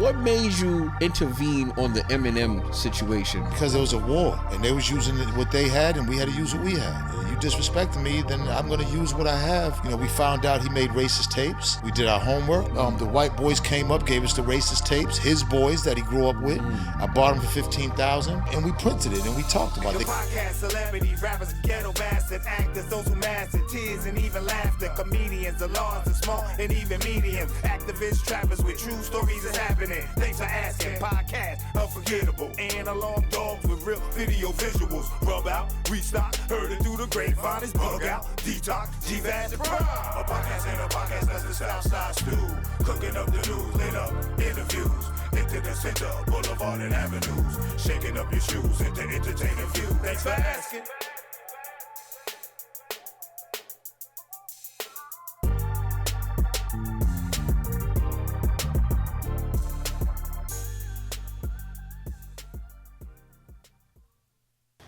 what made you intervene on the Eminem situation? Because there was a war, and they was using what they had, and we had to use what we had. You disrespecting me, then I'm gonna use what I have. You know, we found out he made racist tapes. We did our homework. The white boys came up, gave us the racist tapes, his boys that he grew up with. I bought them for $15,000, and we printed it, and we talked about it. Podcast celebrities, rappers, ghetto bastard actors, those who mastered tears and even laughter, comedians, the large and small and even medium, activists, trappers with true stories is happening. Thanks for asking. Podcast unforgettable, analog dogs with real video visuals. Rub out, restock, heard it through the grapevine. It's bug out, detox, G-Vaz, and Prime. A podcast and a podcast that's the Southside stew. Cooking up the news, lit up interviews. Into the center, boulevard and avenues. Shaking up your shoes into entertaining view. Thanks for asking.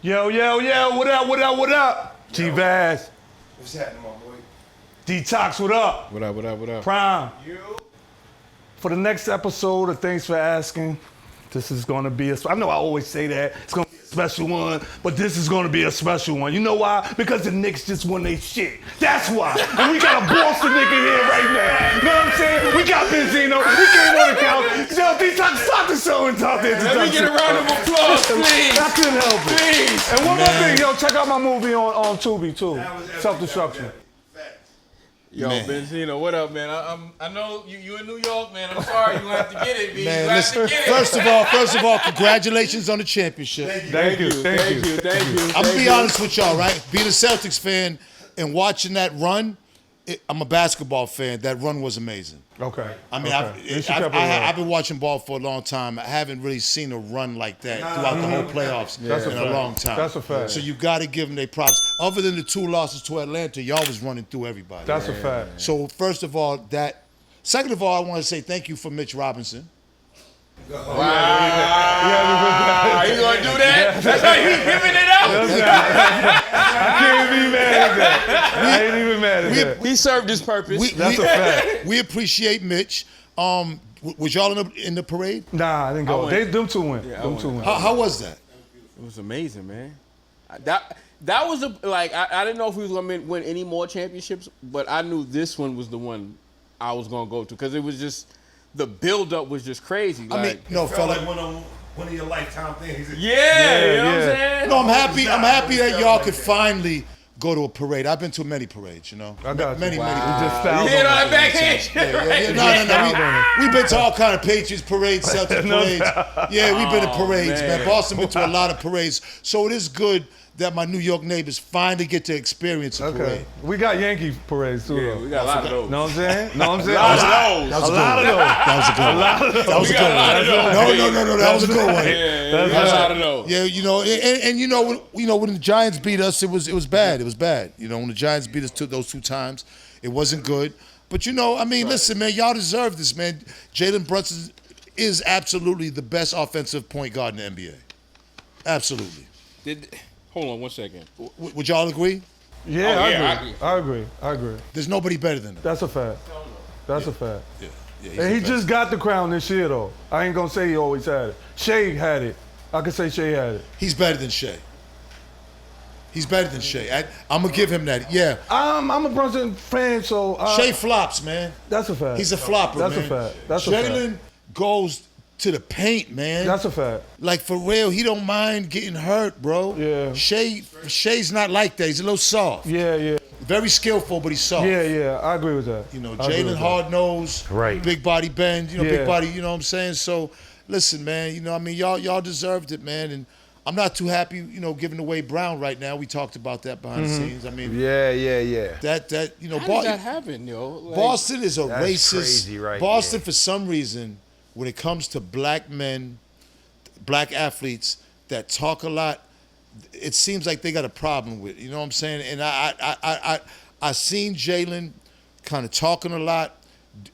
Yo, what up? G-Vaz. What's happening, my boy? Detox, what up? What up? Prime. For the next episode of Thanks for Asking, this is gonna be I know I always say that, it's gonna be a special one, but this is gonna be a special one. You know why? Because the Knicks just won their shit. That's why. And we got a Boston nigga here right now. You know what I'm saying? We got Benzino, we came on the couch. Yo, Detox, start the show and talk to Let me get a round of applause, please. I couldn't help it. Please. And one more thing, yo, check out my movie on Tubi too. Self-Destruction. Yo, Man. Benzino, what up, man? I know you in New York, man. I'm sorry, you gonna have to get it, B. Man, You have listen, to get it. first of all, congratulations on the championship. Thank you. I'm gonna be honest with y'all, right? Being a Celtics fan and watching that run, I'm a basketball fan. That run was amazing. Okay. I mean, I've been watching ball for a long time. I haven't really seen a run like that throughout the whole playoffs in a long time. That's a fact. So you got to give them their props. Other than the 2 losses to Atlanta, y'all was running through everybody. That's a fact. So first of all, that. Second of all, I want to say thank you for Mitch Robinson. Wow. You gonna do that? That's how you giving it out? I can't be mad at that. I ain't even mad at that. We served his purpose. That's a fact. We appreciate Mitch. Was y'all in the parade? Nah, I didn't go. Them two went. How was that? It was amazing, man. That was I didn't know if we was gonna win any more championships, but I knew this one was the one I was gonna go to because it was just the build-up was just crazy. I mean, no, fella. Like one of your lifetime things. You know what I'm saying? No, I'm happy that y'all could finally go to a parade. I've been to many parades, you know. I got many. We just fouled You know on that backhand shit, right? No. We've been to all kind of Patriots parades, Celtics parades. Yeah, we've been to parades, man. Boston been to a lot of parades. So it is good that my New York neighbors finally get to experience a parade. We got Yankee parades too, though. We got a lot of those. Know what I'm saying? A lot of those. That was a good one. That's a lot of those. Yeah, you know, and you know when the Giants beat us, it was bad. It was bad. You know, when the Giants beat us those 2 times, it wasn't good. But you know, I mean, listen, man, y'all deserve this, man. Jaylen Brunson is absolutely the best offensive point guard in the NBA. Absolutely. Hold on 1 second. Would y'all agree? Yeah, I agree. There's nobody better than him. That's a fact. That's a fact. Yeah, And he just got the crown this year, though. I ain't gonna say he always had it. Shea had it. I could say Shea had it. He's better than Shea. I'm gonna give him that. Yeah. I'm a Brunson fan, so Shea flops, man. That's a fact. He's a flopper, That's man. a fact. That's a fact. Jaylen goes to the paint, man. That's a fact. Like, for real, he don't mind getting hurt, bro. Yeah. Shay's not like that. He's a little soft. Yeah. Very skillful, but he's soft. Yeah. I agree with that. You know, Jaylen hard nose, big body bend. You know, big body. You know what I'm saying? So, listen, man. You know, I mean, y'all deserved it, man. And I'm not too happy, you know, giving away Brown right now. We talked about that behind the scenes. I mean, Yeah. That you know, How does that happen, yo? Like, Boston is a racist. Crazy, right? Boston, for some reason, when it comes to black men, black athletes that talk a lot, it seems like they got a problem with it. You know what I'm saying? And I seen Jaylen kind of talking a lot,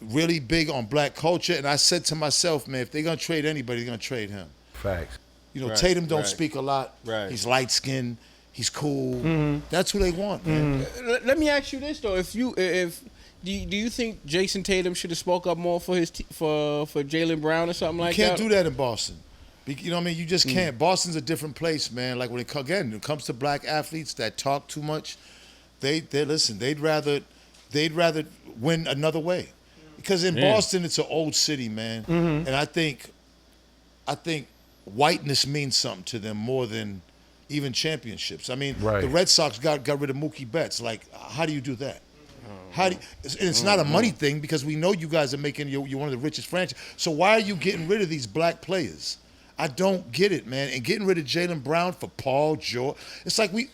really big on black culture, and I said to myself, man, if they're gonna trade anybody, they're gonna trade him. Facts. You know, Tatum don't speak a lot. Right. He's light skinned. He's cool. That's who they want, man. Let me ask you this though: if Do you think Jason Tatum should have spoke up more for for Jaylen Brown or something like that? You can't do that in Boston. You know what I mean? You just can't. Boston's a different place, man. Like when it comes to black athletes that talk too much, they listen. They'd rather win another way, because in Boston it's an old city, man. And I think whiteness means something to them more than even championships. I mean, the Red Sox got rid of Mookie Betts. Like, how do you do that? It's not a money thing, because we know you guys are making you're one of the richest franchises. So why are you getting rid of these black players? I don't get it, man. And getting rid of Jaylen Brown for Paul George, it's like we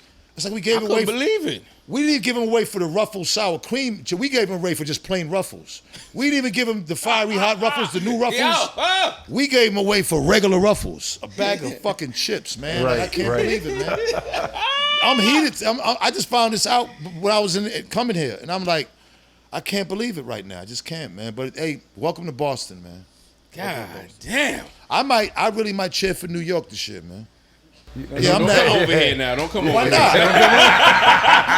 gave him away. I couldn't believe it. We didn't give him away for the Ruffles sour cream. We gave him away for just plain Ruffles. We didn't even give him the fiery hot Ruffles, the new Ruffles. We gave him away for regular Ruffles, a bag of fucking chips, man. Like, I can't believe it, man. I'm heated. I just found this out when I was coming here, and I'm like, I can't believe it right now. I just can't, man. But hey, welcome to Boston, man. God damn. I really might cheer for New York this year, man. Yeah, don't come over here now. Don't come over here. Why not?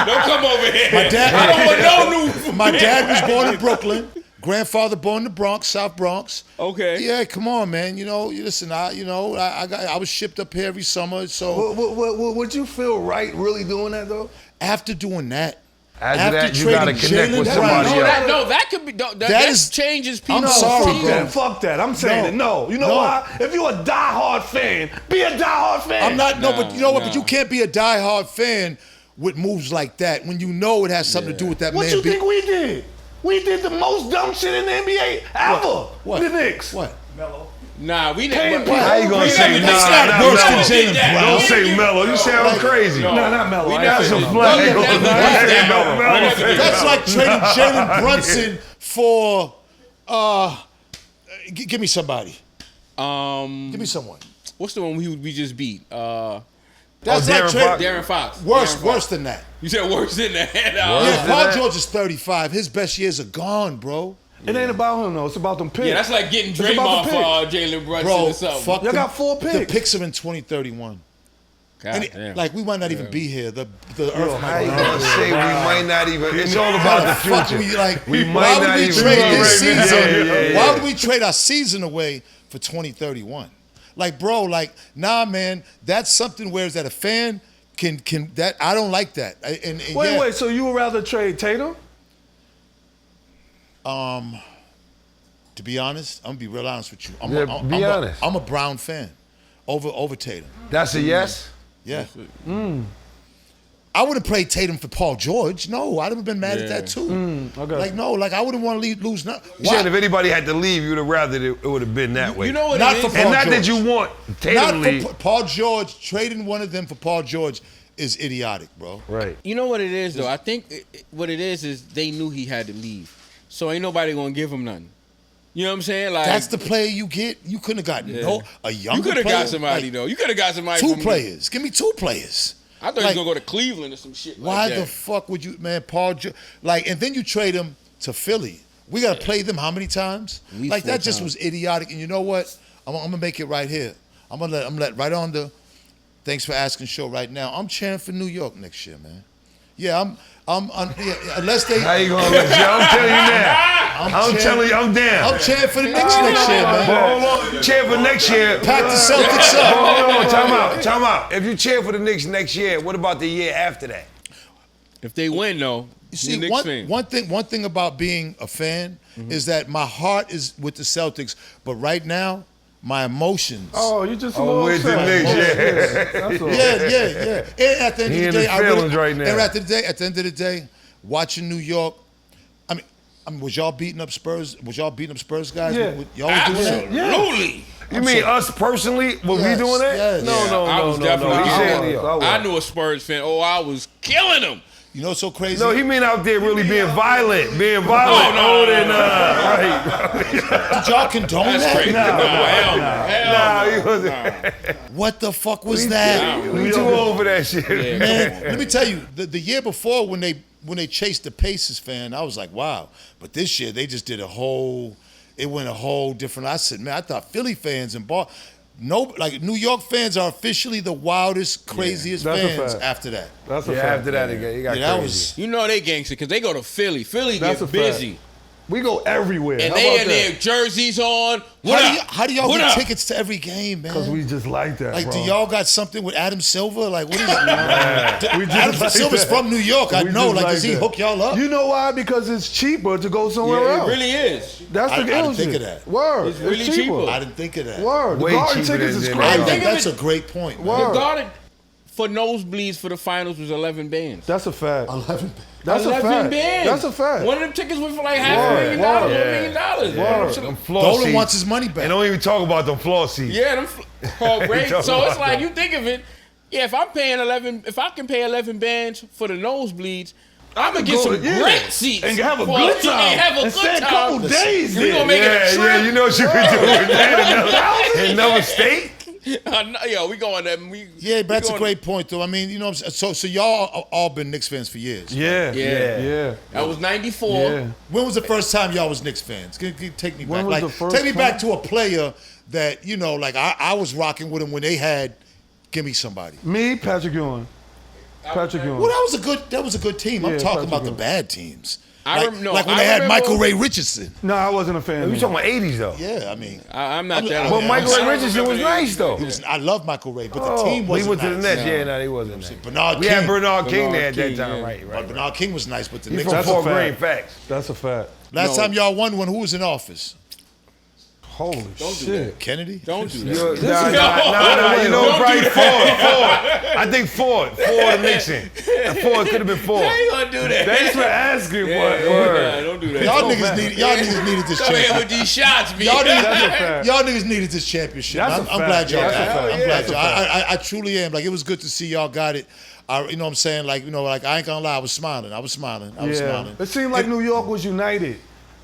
Don't come over here. My dad, I don't want no new. My dad was born in Brooklyn. Grandfather born in the Bronx, South Bronx. Okay. Yeah, come on, man. You know, listen. I was shipped up here every summer. So would you feel right really doing that though? After doing that. After that, you gotta connect with somebody else. That could be. That changes people. I'm sorry, fuck that. I'm saying it. No, you know why? If you're a diehard fan, be a diehard fan. I'm not. But you know what? But you can't be a diehard fan with moves like that when you know it has something to do with that man. What you think we did? We did the most dumb shit in the NBA ever. What? The Knicks. What? Melo. Nah, we didn't. How you gonna say that's not worse than Jaylen Brown? Don't say Melo. You sound crazy. No, not Melo. That's a flag. That's like trading Jalen Brunson for. Give me somebody. Give me someone. What's the one we just beat? That's like Darren Fox. Worse than that. You said worse than that. Yeah, Paul George is 35. His best years are gone, bro. It ain't about him though. It's about them picks. Yeah, that's like getting Draymond for Jalen Brunson or something. Fuck Y'all got 4 picks. The picks are in 2031. Damn. Like we might not even be here. The Earth How might you not gonna say we might not even? It's all about the future. We might not even trade this right season? Why would we trade our season away for 2031? Like, bro, like, nah, man. That's something where that a fan can that I don't like that. And wait. So you would rather trade Tatum? To be honest, I'm gonna be real honest with you. I'm a Brown fan over Tatum. That's a yes? Yeah. I wouldn't play Tatum for Paul George. No, I'd have been mad at that too. Okay. Like, no, like I wouldn't want to lose nothing. You said if anybody had to leave, you'd have rather it would have been that way. You know what Not it for is? Paul and not George. that you want Tatum to leave. Not for Paul George. Trading one of them for Paul George is idiotic, bro. Right. You know what it is though? I think what it is they knew he had to leave. So ain't nobody gonna give him nothing. You know what I'm saying? Like that's the player you get. You couldn't have gotten a younger player. You could have got somebody though. You could have got somebody. 2 players. Give me 2 players. I thought he was gonna go to Cleveland or some shit. Why the fuck would you, man? Paul George, and then you trade him to Philly. We gotta play them how many times? Like that just was idiotic. And you know what? I'm gonna make it right here. I'm gonna let right on the Thanks for Asking show right now. I'm cheering for New York next year, man. Yeah, unless they. How you gonna let you? I'm telling you now. I'm telling you, I'm down. I'm cheering for the Knicks next year, man. Hold on. Cheer for next year. Pack the Celtics up. Hold on, time out. If you cheer for the Knicks next year, what about the year after that? If they win though, you see, one thing about being a fan is that my heart is with the Celtics, but right now, my emotions. Oh, you just with the Knicks, yeah. And at the end of the day, right at the end of the day, watching New York. I mean, was y'all beating up Spurs? Was y'all beating up Spurs guys? Yeah. Y'all was doing that? Absolutely. You mean us personally? Were we doing that? Yes. No. I was definitely. No. I knew a Spurs fan. Oh, I was killing them. You know what's so crazy? No, he mean out there really being violent. Right. Did y'all condone That's that? crazy. Hell no. What the fuck was that? We too old for that shit. Yeah. Man, let me tell you, the year before when they chased the Pacers fan, I was like, wow. But this year they just did it went a whole different. I said, man, I thought Philly fans and no, like New York fans are officially the wildest, craziest That's a fans fact. after that. That's a Yeah, fact. after that, it got that crazy. was You know they gangster because they go to Philly. Philly That's get a fact. busy. We go everywhere. And How they about in their that? jerseys on. What up? how do y'all What get up? tickets to every game, man? Because we just like that, like, bro. do y'all got something with Adam Silver? Like, what is it? We just Adam like Silver's that. from New York. I We know. just Like, does he that. hook y'all up? You know why? Because it's cheaper to go somewhere Yeah, else. it really is. That's I the didn't ill think shit. of that. Word. It's really cheaper. cheaper. I didn't think of that. Word. The Way garden cheaper tickets than is in I crazy. Think think of that's it- a great point. Man. Word. The garden for nosebleeds for the finals was 11 bands. That's a fact. 11. That's a 11 fact. bands. That's a fact. One of them tickets went for like $500,000, Word. $1 million. Word. Them floor Dolan seats. wants his money back. And don't even talk about them floor seats. Yeah, them great. Talking So it's about like them. you think of it. Yeah, if I'm paying 11, if I can pay 11 bands for the nosebleeds, I'm gonna get Go some to- yeah. great seats And have a for good time. And have a And good stay a time. couple days We there. gonna make it a trip. Yeah, you know what you could do with that? Another state? Yo, we going there. Yeah, but that's a going- great point, though. I mean, you know what I'm saying? So y'all all been Knicks fans for years. Yeah. Yeah. Yeah. That was 94. Yeah. When was the first time y'all was Knicks fans? Take me When back. was Like, the first take me back time? to a player that, you know, like I was rocking with them when they had Give Me Somebody. Me, Patrick Ewing. Patrick Ewing. Well, that was a good team. I'm Yeah, talking Patrick about the Ewing. bad teams. I Like, rem- no, like when I they had remember- Michael Ray Richardson. No, I wasn't a fan. You of talking him. about 80s, though. Yeah, I mean, I'm not that. I'm- But Yeah, Michael I Ray don't Richardson was nice, though. I love Michael Ray, but the team he wasn't went to the nice. Nets. Yeah, no, he wasn't nice. Bernard We King. had Bernard King there at King, that time, yeah. right? But Bernard King was nice, but the He Knicks. from That's a Fort fact. Greene, facts. That's a fact. Last No. time y'all won one, who was in office? Holy do shit. Kennedy? Don't do that. Nah, is- nah, you know, Don't probably do Ford. I think Ford or Nixon. Ford could have been Ford. How you gonna do that? Thanks for asking, Yeah, but don't do that. Y'all so niggas bad. niggas needed this Come here championship. with these shots, B. Y'all That's a niggas, fact. y'all niggas needed this championship. That's a I'm fact. glad y'all That's a got fact. it. I'm Yeah, glad that's a y'all. I truly am. Like, it was good to see y'all got it. You know what I'm saying? Like, you know, like, I ain't gonna lie, I was smiling. I was smiling. It seemed like New York was united.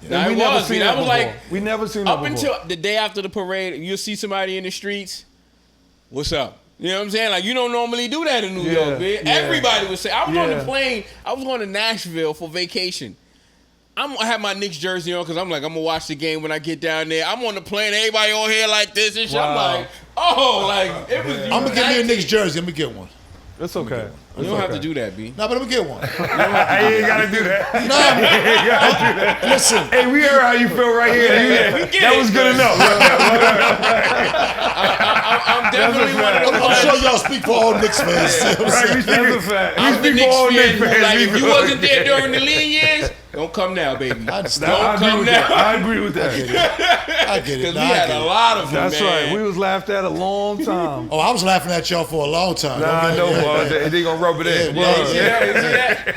Nah, And it we never was, seen man. that I was before. like, we never seen Up that before. until the day after the parade, you'll see somebody in the streets. What's up? You know what I'm saying? Like, you don't normally do that in New Yeah, York, man. yeah. Everybody would say. I was on Yeah. the plane. I was going to Nashville for vacation. I have my Knicks jersey on because I'm like, I'm going to watch the game when I get down there. I'm on the plane. Everybody on here like this and shit. I'm Wow. like, oh, like, it was I'm gonna give me a united. Knicks jersey. I'm gonna get one. It's okay. You don't have to do that, B. No, but I'm gonna get one. You ain't gotta do that. Listen, Hey, we heard how you feel right here. get That it, was good enough. I'm definitely one of the I'm ones. sure y'all speak for all Knicks fans. You know what I'm Right, saying? we That's a fact. I'm the speak Knicks for all fan. Knicks Who, fans. like, We if you feel wasn't it. there during the lean years, don't come now, baby. I understand. Don't I agree come with now. that. I agree with that. I get it. Because Nah, we I had get a it. lot of them, That's man. right. We was laughed at a long time. Oh, I was laughing at y'all for a long time. Nah, Don't no, get it. boy. They gonna rub it in. Yeah, You see that? You see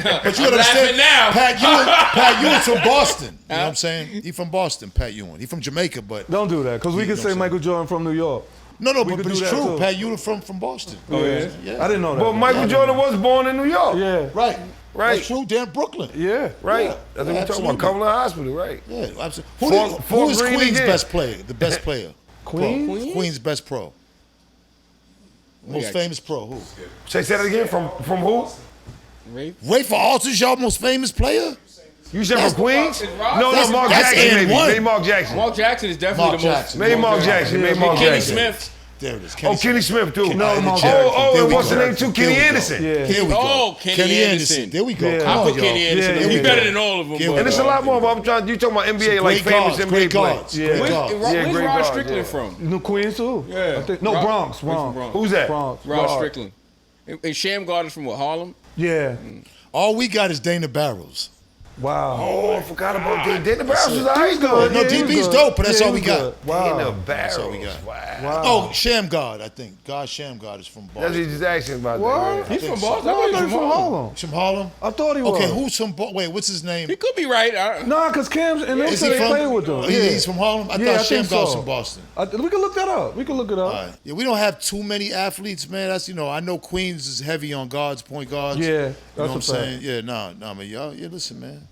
that? But you I'm understand, laughing now. Pat Ewing's from Boston. You know what I'm saying? He from Boston, Pat Ewing. He from Jamaica, but Don't do that, because we You can know say what I'm Michael Jordan from New York. no, We but could it's do that true. too. Pat Ewing from Boston. Oh, yeah? Yeah. I didn't know that. But Michael Jordan was born in New York. Yeah. Right. Right. That's true. Damn Brooklyn. Yeah. Right. Yeah. That's what we're talking Absolutely. about. Cumberland Hospital, right? Yeah, absolutely. Fort Who is Greene Queen's again. best player? The best player. Queens? Queen's best pro. Most got- famous pro. Who? Say that again. From who? Rafe? Ray for Alters, y'all most famous player? You said from Queens? It's Ross. No, That's- Mark that's Jackson, and maybe. one. Maybe Mark Jackson. Mark Jackson is definitely Mark the most. Jackson. Maybe Mark Jackson. Maybe Mark Kenny Jackson. Smith. There it is. Oh, Kenny Smith, too. No, Mark Jackson. Jackson. Oh, There and we what's the go. name, too? There Kenny we go. Anderson. Yeah. Here we go. Oh, Kenny Anderson. There we go. Yeah. Come I on, put y'all. Kenny Anderson. Yeah, He's yeah, better yeah. than all of them. Here but- we And it's a lot more, but I'm trying. You talking about NBA, like Great famous guards, NBA great players. guards. Yeah. Great Where's, guards. where's great Rod guard, Strickland yeah. from? New Queens too. Yeah. I think, no, Rod- Bronx. Where's Bronx. Bronx? Who's that? Bronx. Rod Strickland. And Sham Gardner's from what, Harlem? Yeah. All we got is Dana Barrows. Wow. Oh, I forgot about that. Dana Barrows was all right, good. No, though. he was DB's good. dope, but that's Yeah, all he we was got. good. Wow. Dana Barrows. all we got. Wow. Wow. Oh, Shamgard, I think. God Shamgard is from That's Boston. what he's asking about What? that. He's from so. Boston. I No, thought he he's was from Harlem. He's from Harlem? I thought he was. Okay, who's from Wait, what's his name? He could be right. Nah, because Cam's and they Is said he they from? played with them. Oh, Yeah. He's from Harlem? I Yeah, I thought think Shamgard's so. from Boston. We can look that up. We can look it up. All right. Yeah, we don't have too many athletes, man. That's I know Queens is heavy on guards, point guards. Yeah, you know that's what I'm a saying? Yeah, nah, man, y'all. Yeah, listen, man.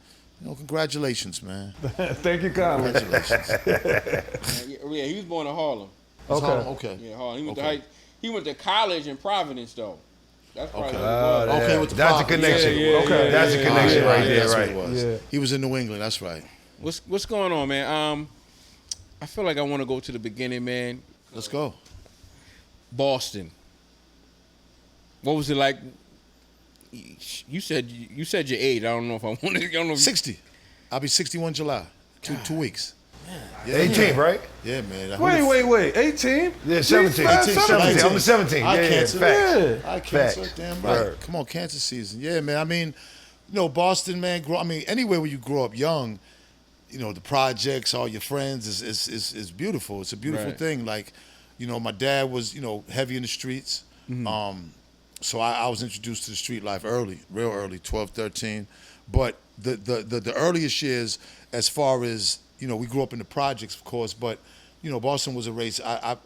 Congratulations, man. Thank you kindly. Congratulations. Yeah, he was born in Harlem. Okay. Okay. Yeah, Harlem. He went, Okay. he went to college in Providence, though. That's probably Okay. what it was. Okay, with the That's a Providence. connection. Yeah, yeah, Okay. That's a connection Yeah, right yeah, there, that's right? what it was. Yeah. He was in New England. That's right. What's going on, man? I feel like I want to go to the beginning, man. Let's go. Boston. What was it like? You said your age. I don't know if I wanted. I don't know. 60. I'll be 61 July. Two weeks. Yeah. 18, right? Yeah, man. Wait. 18? Yeah, 17. 17. I'm the 17. I Yeah, cancer. facts. I cancer. Facts. Damn right. Word. Come on, cancer season. Yeah, man. I mean, Boston, man. Anywhere where you grow up young, the projects, all your friends is beautiful. It's a beautiful thing. Like, my dad was, heavy in the streets. Mm-hmm. So I was introduced to the street life real early, 12, 13. But the earliest years, as far as, we grew up in the projects, of course, but, Boston was a race. I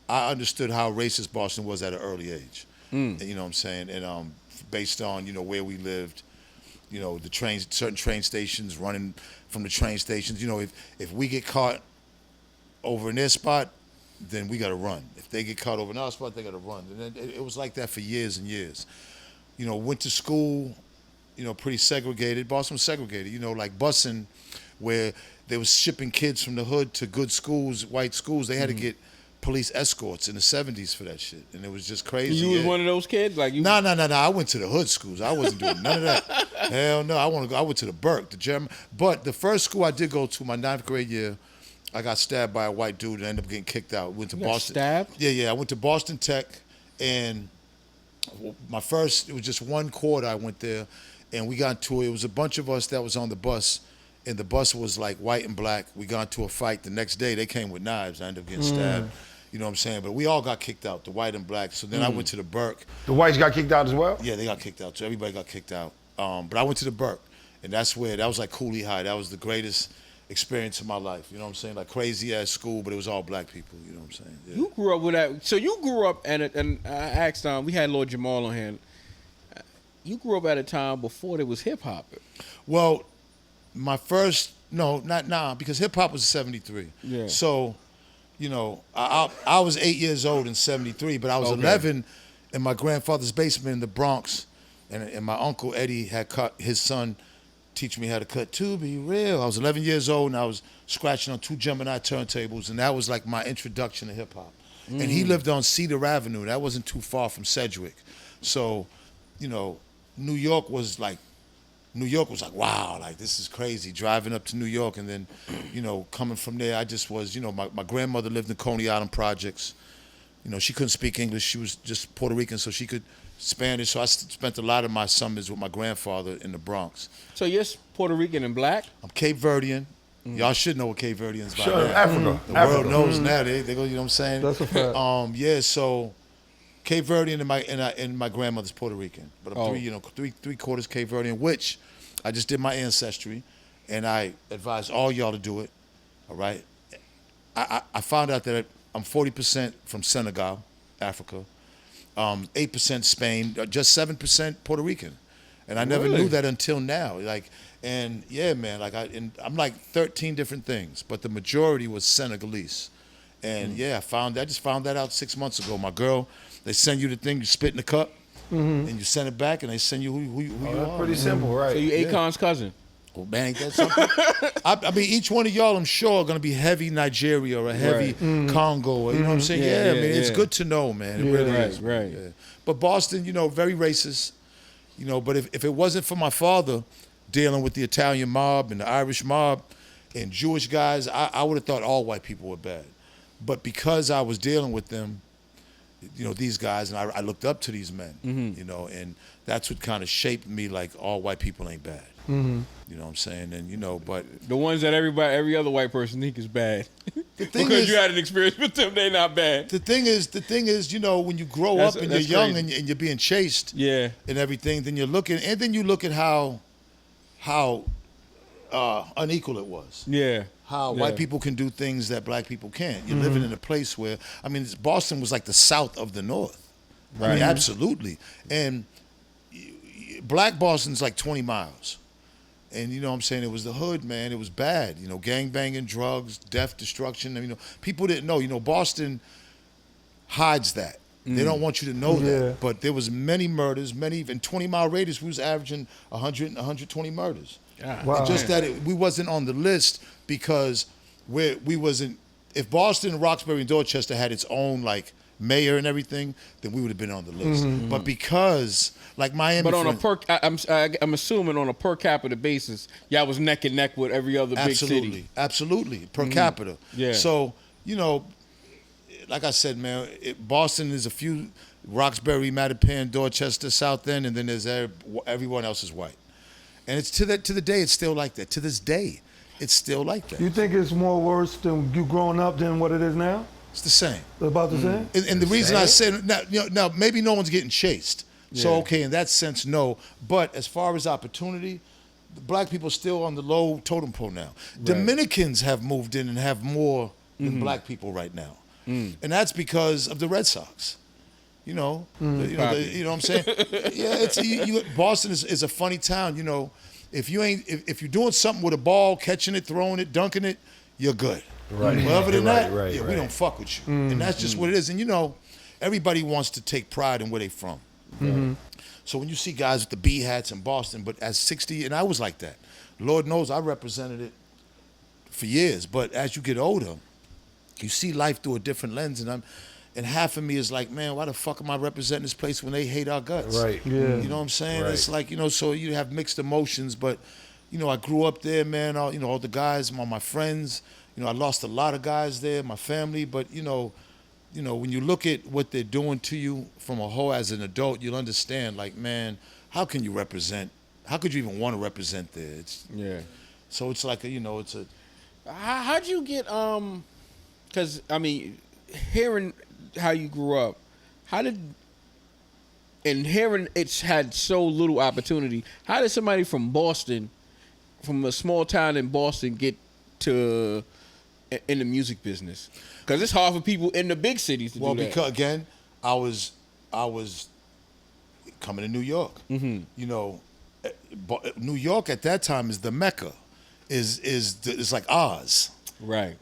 understood how racist Boston was at an early age. And, you know what I'm saying? And based on, where we lived, the trains, certain train stations, running from the train stations. If we get caught over in their spot, then we got to run. If they get caught over in our spot, they got to run. And then it was like that for years and years. Went to school, pretty segregated. Boston was segregated, like busing, where they was shipping kids from the hood to good schools, white schools. They had to get police escorts in the 70s for that shit. And it was just crazy. You was one of those kids? Like you? No. I went to the hood schools. I wasn't doing none of that. Hell no. I went to the Burke, the German. But the first school I did go to, my 9th grade year, I got stabbed by a white dude and ended up getting kicked out. Went to Boston. Stabbed? Yeah. I went to Boston Tech, and it was just one quarter I went there, and we got into it. It was a bunch of us that was on the bus, and the bus was like white and black. We got into a fight. The next day, they came with knives. I ended up getting stabbed. You know what I'm saying? But we all got kicked out, the white and black. So then I went to the Burke. The whites got kicked out as well? Yeah, they got kicked out. So everybody got kicked out. But I went to the Burke, and that was like Cooley High. That was the greatest experience of my life. You know what I'm saying? Like crazy ass school, but it was all black people. You know what I'm saying? Yeah. You grew up with that. So you grew up and I asked we had Lord Jamal on here. You grew up at a time before there was hip hop. Well, my first because hip hop was 73. Yeah. So, I was 8 years old in 73, but I was 11 in my grandfather's basement in the Bronx, and my uncle Eddie had cut his son. Teach me how to cut To Be Real. I was 11 years old, and I was scratching on 2 Gemini turntables, and that was like my introduction to hip hop. And he lived on Cedar Avenue. That wasn't too far from Sedgwick. So, New York was like, wow, like this is crazy. Driving up to New York, and then, coming from there, I just was, my grandmother lived in Coney Island projects. She couldn't speak English. She was just Puerto Rican, so she could Spanish. So I spent a lot of my summers with my grandfather in the Bronx. So you're Puerto Rican and black? I'm Cape Verdean. Y'all should know what Cape Verdean is about. Sure, Africa. The world knows now. They go, you know what I'm saying? That's a fact. Yeah, so Cape Verdean and my grandmother's Puerto Rican. But I'm three quarters Cape Verdean, which I just did my Ancestry, and I advise all y'all to do it, all right? I found out that I'm 40% from Senegal, Africa, 8% Spain, just 7% Puerto Rican. And I never knew that until now. And yeah, man, I'm like 13 different things, but the majority was Senegalese. And yeah, I just found that out 6 months ago. My girl, they send you the thing, you spit in the cup, and you send it back, and they send you who you are. Pretty simple, right? So you Akon's cousin. Well, man, ain't that something? I mean, each one of y'all, I'm sure, are going to be heavy Nigeria or a heavy Congo. Or, you know what I'm saying? Yeah, man, it's good to know, man. It really is. Right. Yeah. But Boston, very racist. But if it wasn't for my father dealing with the Italian mob and the Irish mob and Jewish guys, I would have thought all white people were bad. But because I was dealing with them, these guys, and I looked up to these men, and that's what kind of shaped me, like all white people ain't bad. You know what I'm saying? And, but... The ones that every other white person think is bad. The thing because is, you had an experience with them, they not bad. The thing is, when you grow up and you're young and you're being chased and everything, then you look at how unequal it was. Yeah. How white people can do things that black people can't. You're living in a place where, Boston was like the South of the North. Right. Absolutely. And black Boston's like 20 miles. And you know what I'm saying? It was the hood, man. It was bad. Gang banging, drugs, death, destruction. People didn't know. Boston hides that. They don't want you to know that. But there was many murders, in 20-mile radius, we was averaging 100 and 120 murders. Wow. And just that we wasn't on the list because we wasn't. If Boston, Roxbury, and Dorchester had its own mayor and everything, then we would have been on the list. But because, like Miami, But on I'm assuming on a per capita basis, y'all was neck and neck with every other big city. Absolutely, per capita. Yeah. So, like I said, man, Boston is a few, Roxbury, Mattapan, Dorchester, South End, and then there's everyone else is white. And it's to the day, it's still like that. To this day, it's still like that. You think it's more worse than you growing up than what it is now? It's the same. About the same? And the reason I said, now maybe no one's getting chased. So, okay, in that sense, no. But as far as opportunity, the black people still on the low totem pole now. Right. Dominicans have moved in and have more than black people right now. And that's because of the Red Sox. You know what I'm saying? Yeah, Boston is a funny town. If you're doing something with a ball, catching it, throwing it, dunking it, you're good. Right. Well, other than that, we don't fuck with you. And that's just what it is. And everybody wants to take pride in where they from. So when you see guys with the B hats in Boston, but at 60, and I was like that. Lord knows I represented it for years. But as you get older, you see life through a different lens, and half of me is like, man, why the fuck am I representing this place when they hate our guts? Right. Yeah. You know what I'm saying? Right. It's like, so you have mixed emotions, but, I grew up there, man. All the guys, my friends, I lost a lot of guys there, my family, but, when you look at what they're doing to you from a whole as an adult, you'll understand, like, man, how could you even want to represent there? So it's like, it's a... How'd you get, because, hearing how you grew up, and hearing it's had so little opportunity, how did somebody from Boston, from a small town in Boston, get to in the music business? Because it's hard for people in the big cities to do that. Well, because again, I was coming to New York. New York at that time is the Mecca, is like Oz. Right.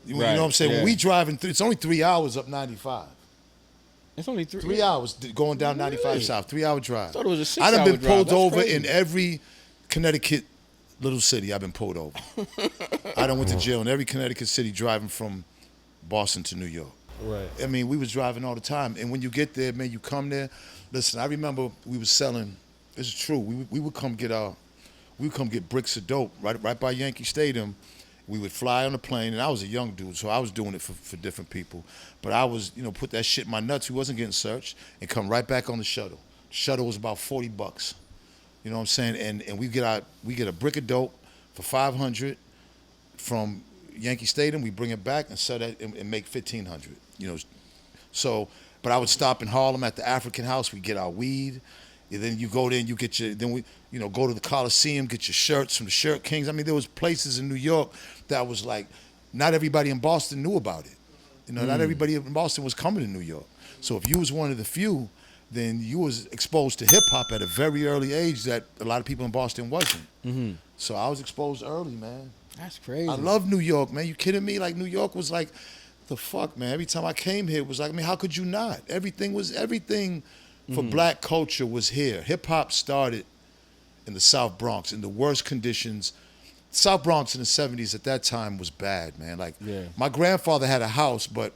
You know what I'm saying? When we driving through, it's only 3 hours up 95. It's only 3 3 hours going down 95 South, 3 hour drive. I thought it was a 6 I'd have hour been drive. pulled That's over crazy. in every Connecticut little city. I've been pulled over. I done went to jail in every Connecticut city driving from Boston to New York. Right. We was driving all the time. And when you get there, man, you come there. Listen, I remember we was selling, this is true, we would come get bricks of dope right by Yankee Stadium. We would fly on a plane, and I was a young dude, so I was doing it for different people. But I was, put that shit in my nuts. We wasn't getting searched, and come right back on the shuttle. The shuttle was about $40. You know what I'm saying? And we get a brick of dope for $500 from Yankee Stadium. We bring it back and sell that and make $1,500. So, but I would stop in Harlem at the African House. We get our weed. And then you go there and you get go to the Coliseum, get your shirts from the Shirt Kings. There was places in New York that was like, not everybody in Boston knew about it. Not everybody in Boston was coming to New York. So if you was one of the few, then you was exposed to hip hop at a very early age that a lot of people in Boston wasn't. So I was exposed early, man. That's crazy. I love New York, man. You kidding me? Like, New York was like, the fuck, man. Every time I came here, it was like, how could you not? Everything for black culture was here. Hip hop started in the South Bronx in the worst conditions. South Bronx in the 70s at that time was bad, man. My grandfather had a house, but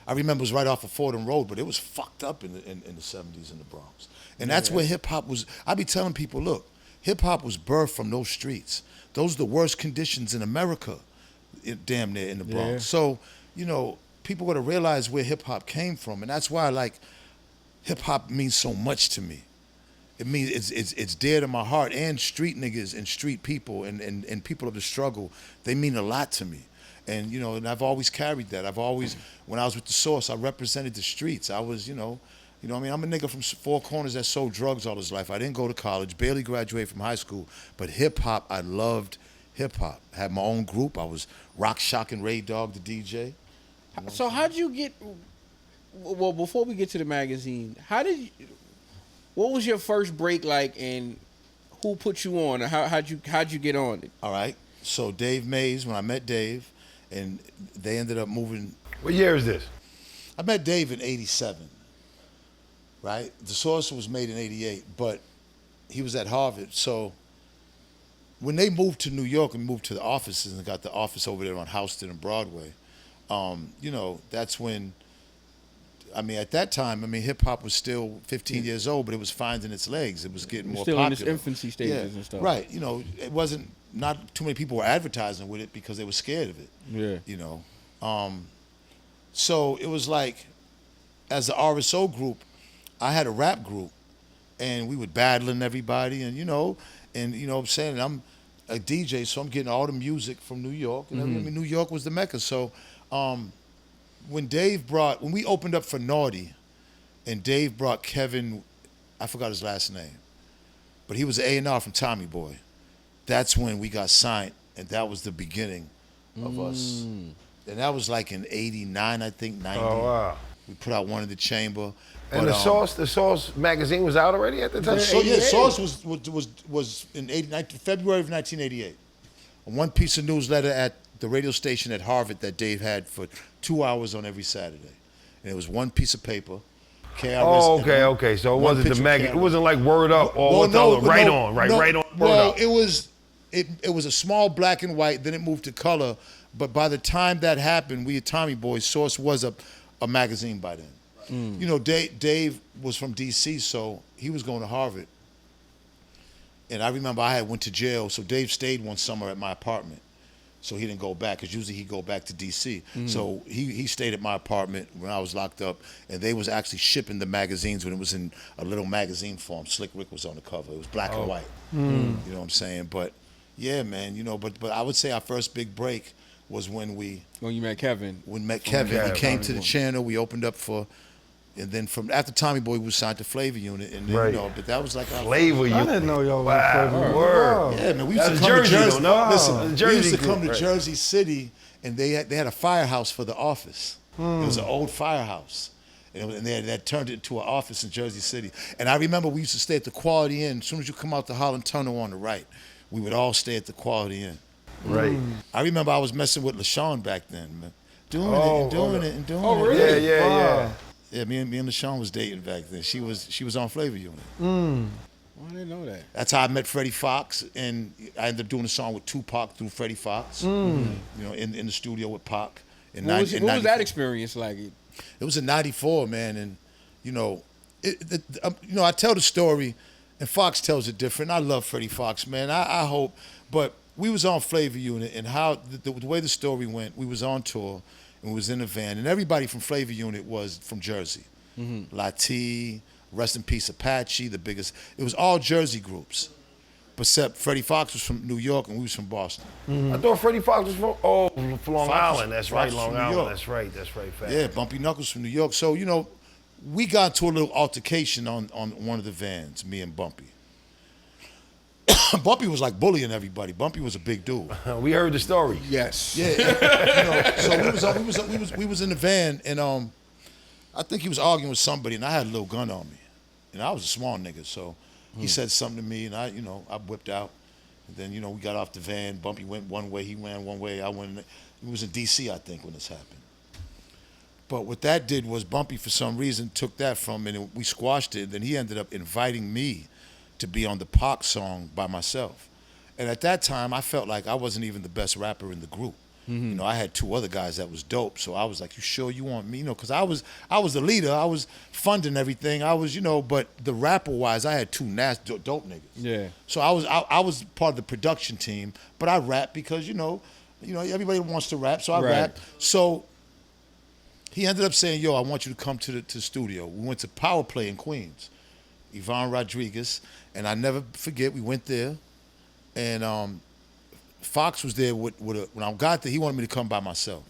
I remember it was right off of Fordham Road, but it was fucked up in the 70s in the Bronx. And that's where hip hop was. I be telling people, look, hip hop was birthed from those streets. Those are the worst conditions in America, damn near in the Bronx. So, people got to realize where hip hop came from, and that's why hip hop means so much to me. It means it's dear to my heart, and street niggas and street people and people of the struggle, they mean a lot to me. And and I've always carried that. When I was with the Source, I represented the streets. I was, I'm a nigga from Four Corners that sold drugs all his life. I didn't go to college, barely graduated from high school, but hip hop, I loved hip hop. I had my own group. I was Rock, Shock, and Ray Dog, the DJ. So how'd you get? Well, before we get to the magazine, what was your first break like, and who put you on, or how'd you get on it? All right. So Dave Mays, when I met Dave, and they ended up moving. What year is this? I met Dave in '87. Right. The Source was made in '88, but he was at Harvard. So when they moved to New York and moved to the offices and got the office over there on Houston and Broadway, that's when I mean, at that time, I mean, hip hop was still 15 years old, but it was finding its legs. It was getting more Still popular. in its infancy stages and stuff. Right. You know, it wasn't, not too many people were advertising with it because they were scared of it. Yeah. You know. So it was like, as the RSO group, I had a rap group, and we would battling everybody, and you know what I'm saying, I'm a DJ, so I'm getting all the music from New York, and I mean, New York was the mecca. So when we opened up for Naughty, and Dave brought Kevin, I forgot his last name, but he was an A&R from Tommy Boy. That's when we got signed, and that was the beginning of us. And that was like in 89, I think, 90. Oh, wow. We put out One in the Chamber. And the Sauce magazine was out already at the time? So yeah, Sauce was in February of 1988. One piece of newsletter at the radio station at Harvard that Dave had for 2 hours on every Saturday. And it was one piece KRS. Oh, okay. So it wasn't the magazine. It wasn't like Word Up or Right On. Word Up. It was a small black and white, then it moved to color. But by the time that happened, we at Tommy Boy, Sauce was a magazine by then. You know, Dave was from D.C., so he was going to Harvard. And I remember I went to jail, so Dave stayed one summer at my apartment. So he didn't go back, because usually he'd go back to D.C. So he stayed at my apartment when I was locked up, and they was actually shipping the magazines when it was in a little magazine form. Slick Rick was on the cover. It was black and white. You know what I'm saying? But, yeah, man, you know, but I would say our first big break was when you met Kevin. When we met Kevin. We came to the channel, we opened up for... And then after Tommy Boy, we was signed to Flavor Unit, and then, you know, but that was like our Flavor Unit. I didn't know y'all was Flavor Unit. Word. Yeah, man, we used That's to come to Jersey. Listen, we used to come to Jersey City, and they had a firehouse for the office. It was an old firehouse, and they had turned it into an office in Jersey City. And I remember we used to stay at the Quality Inn. As soon as you come out the Holland Tunnel on the right, we would all stay at the Quality Inn. Right. I remember I was messing with LaShawn back then, man. Doing it. Oh, really? Yeah. Yeah, me and LaShawn was dating back then. She was on Flavor Unit. Well, I didn't know that. That's how I met Freddie Fox, and I ended up doing a song with Tupac through Freddie Fox. You know, in the studio with Pac. What was that experience like? It was in '94, man, and you know, I tell the story, and Fox tells it different. I love Freddie Fox, man. I hope, but we was on Flavor Unit, and how the way the story went, we was on tour. And we was in a van, and everybody from Flavor Unit was from Jersey. Lati, Rest in Peace Apache, the biggest. It was all Jersey groups, except Freddie Fox was from New York and we was from Boston. I thought Freddie Fox was from Long Island. That's right, Long Island. That's right. Fact. Yeah, Bumpy Knuckles from New York. So, you know, we got into a little altercation on one of the vans, me and Bumpy. Bumpy was like bullying everybody. Bumpy was a big dude. We heard the story. Yes. Yeah. You know, so we was in the van, and I think he was arguing with somebody, and I had a little gun on me, and I was a small nigga, so he said something to me, and I whipped out, and then we got off the van. Bumpy went one way, he went one way, I went. It was in D.C. I think when this happened. But what that did was Bumpy, for some reason, took that from, and we squashed it. And then he ended up inviting me to be on the Pac song by myself. And at that time, I felt like I wasn't even the best rapper in the group. You know, I had two other guys that was dope. So I was like, you sure you want me? You know, because I was the leader. I was funding everything. I was, but the rapper-wise, I had two nasty, dope niggas. Yeah. So I was part of the production team, but I rap because, everybody wants to rap, so I rap. So he ended up saying, yo, I want you to come to the studio. We went to Power Play in Queens. Yvonne Rodriguez, and I never forget, we went there, and Fox was there when I got there, he wanted me to come by myself.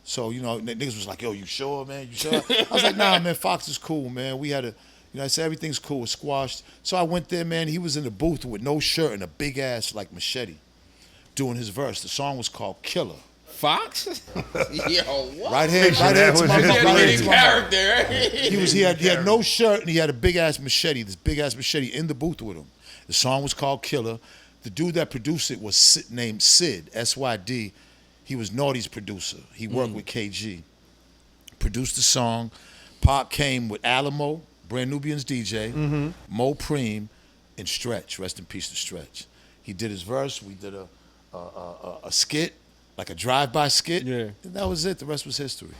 So, niggas was like, yo, you sure, man? You sure? I was like, nah, man, Fox is cool, man. We had I said, everything's cool, it's squashed. So I went there, man, he was in the booth with no shirt and a big ass, like, machete, doing his verse. The song was called Killer. Fox? Yo, what? Right here to my character. He had no shirt, and he had a big ass machete, in the booth with him. The song was called Killer. The dude that produced it was named Sid, S-Y-D. He was Naughty's producer. He worked with KG. Produced the song. Pac came with Alamo, Brand Nubian's DJ, Mo Preem, and Stretch. Rest in peace to Stretch. He did his verse. We did a skit, like a drive-by skit. Yeah. And that was it. The rest was history.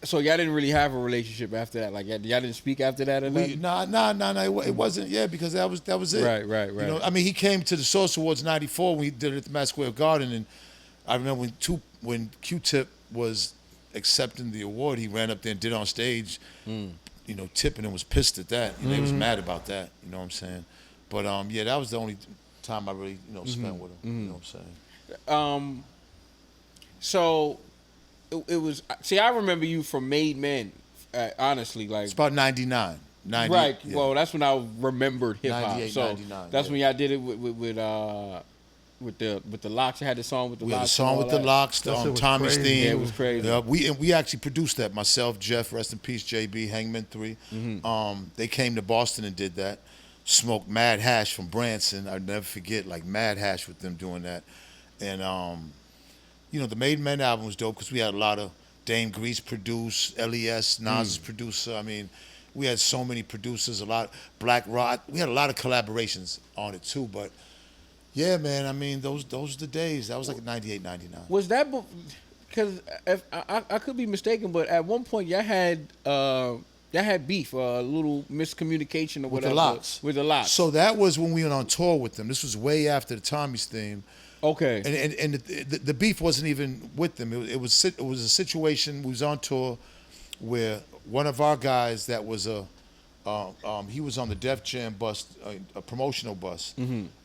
So y'all didn't really have a relationship after that? Like y'all didn't speak after that or nothing? Nah. It wasn't. Yeah, because that was it. Right. You know, I mean, he came to the Source Awards '94 when he did it at the Madison Square Garden, and I remember when Q-Tip was accepting the award, he ran up there and did on stage, you know, tipping and was pissed at that. You know, he was mad about that. You know what I'm saying? But yeah, that was the only time I really, you know, spent with him. You know what I'm saying? So it was. See, I remember you from Made Men. Honestly, like It's about 99. 90, right. yeah. Well, that's when I remembered hip hop. 98, So 99, that's yeah. when y'all did it with the locks. You had the song with the We had locks. the song with the locks, That shit was Tommy's crazy. theme. Yeah, it was crazy. Yeah, we actually produced that. Myself, Jeff, rest in peace, JB, Hangman 3. They came to Boston and did that. Smoked Mad Hash from Branson. I'll never forget, like Mad Hash with them doing that. And you know, the Made Men album was dope because we had a lot of Dame Grease produce, LES, Nas's producer. I mean, we had so many producers, a lot, Black Rock. We had a lot of collaborations on it too. But yeah, man, I mean, those are the days. That was like 98, 99. Was that because I could be mistaken, but at one point y'all had beef, a little miscommunication or With whatever the Locks. With the locks. So that was when we went on tour with them. This was way after the Tommy's theme. okay. And the beef wasn't even with them. It was a situation. We was on tour where one of our guys that was he was on the Def Jam bus, a promotional bus.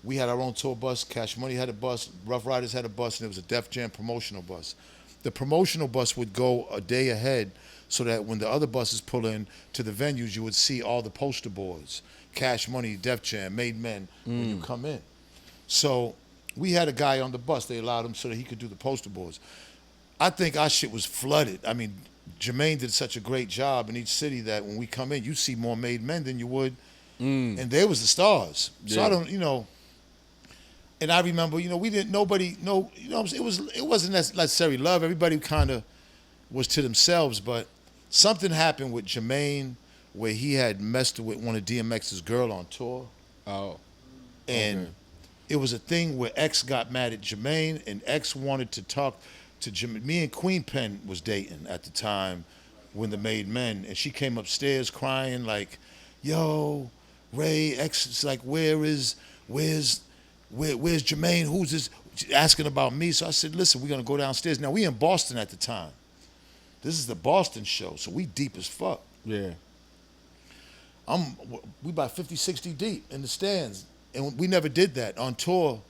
We had our own tour bus. Cash Money had a bus. Rough Riders had a bus, and it was a Def Jam promotional bus. The promotional bus would go a day ahead, so that when the other buses pull in to the venues, you would see all the poster boards. Cash Money, Def Jam, Made Men when you come in. So we had a guy on the bus. They allowed him so that he could do the poster boards. I think our shit was flooded. I mean, Jermaine did such a great job in each city that when we come in, you see more Made Men than you would. And they was the stars. So I don't, you know. And I remember, you know, we didn't, nobody, no, you know, it wasn't necessarily love. Everybody kind of was to themselves, but something happened with Jermaine where he had messed with one of DMX's girl on tour. Oh. And it was a thing where X got mad at Jermaine, and X wanted to talk to Jermaine. Me and Queen Pen was dating at the time when the Made Men, and she came upstairs crying like, yo, Ray, X is like, where's Jermaine? Who's this? Asking about me. So I said, listen, we're gonna go downstairs. Now we in Boston at the time. This is the Boston show, so we deep as fuck. Yeah. We about 50, 60 deep in the stands. And we never did that. On tour,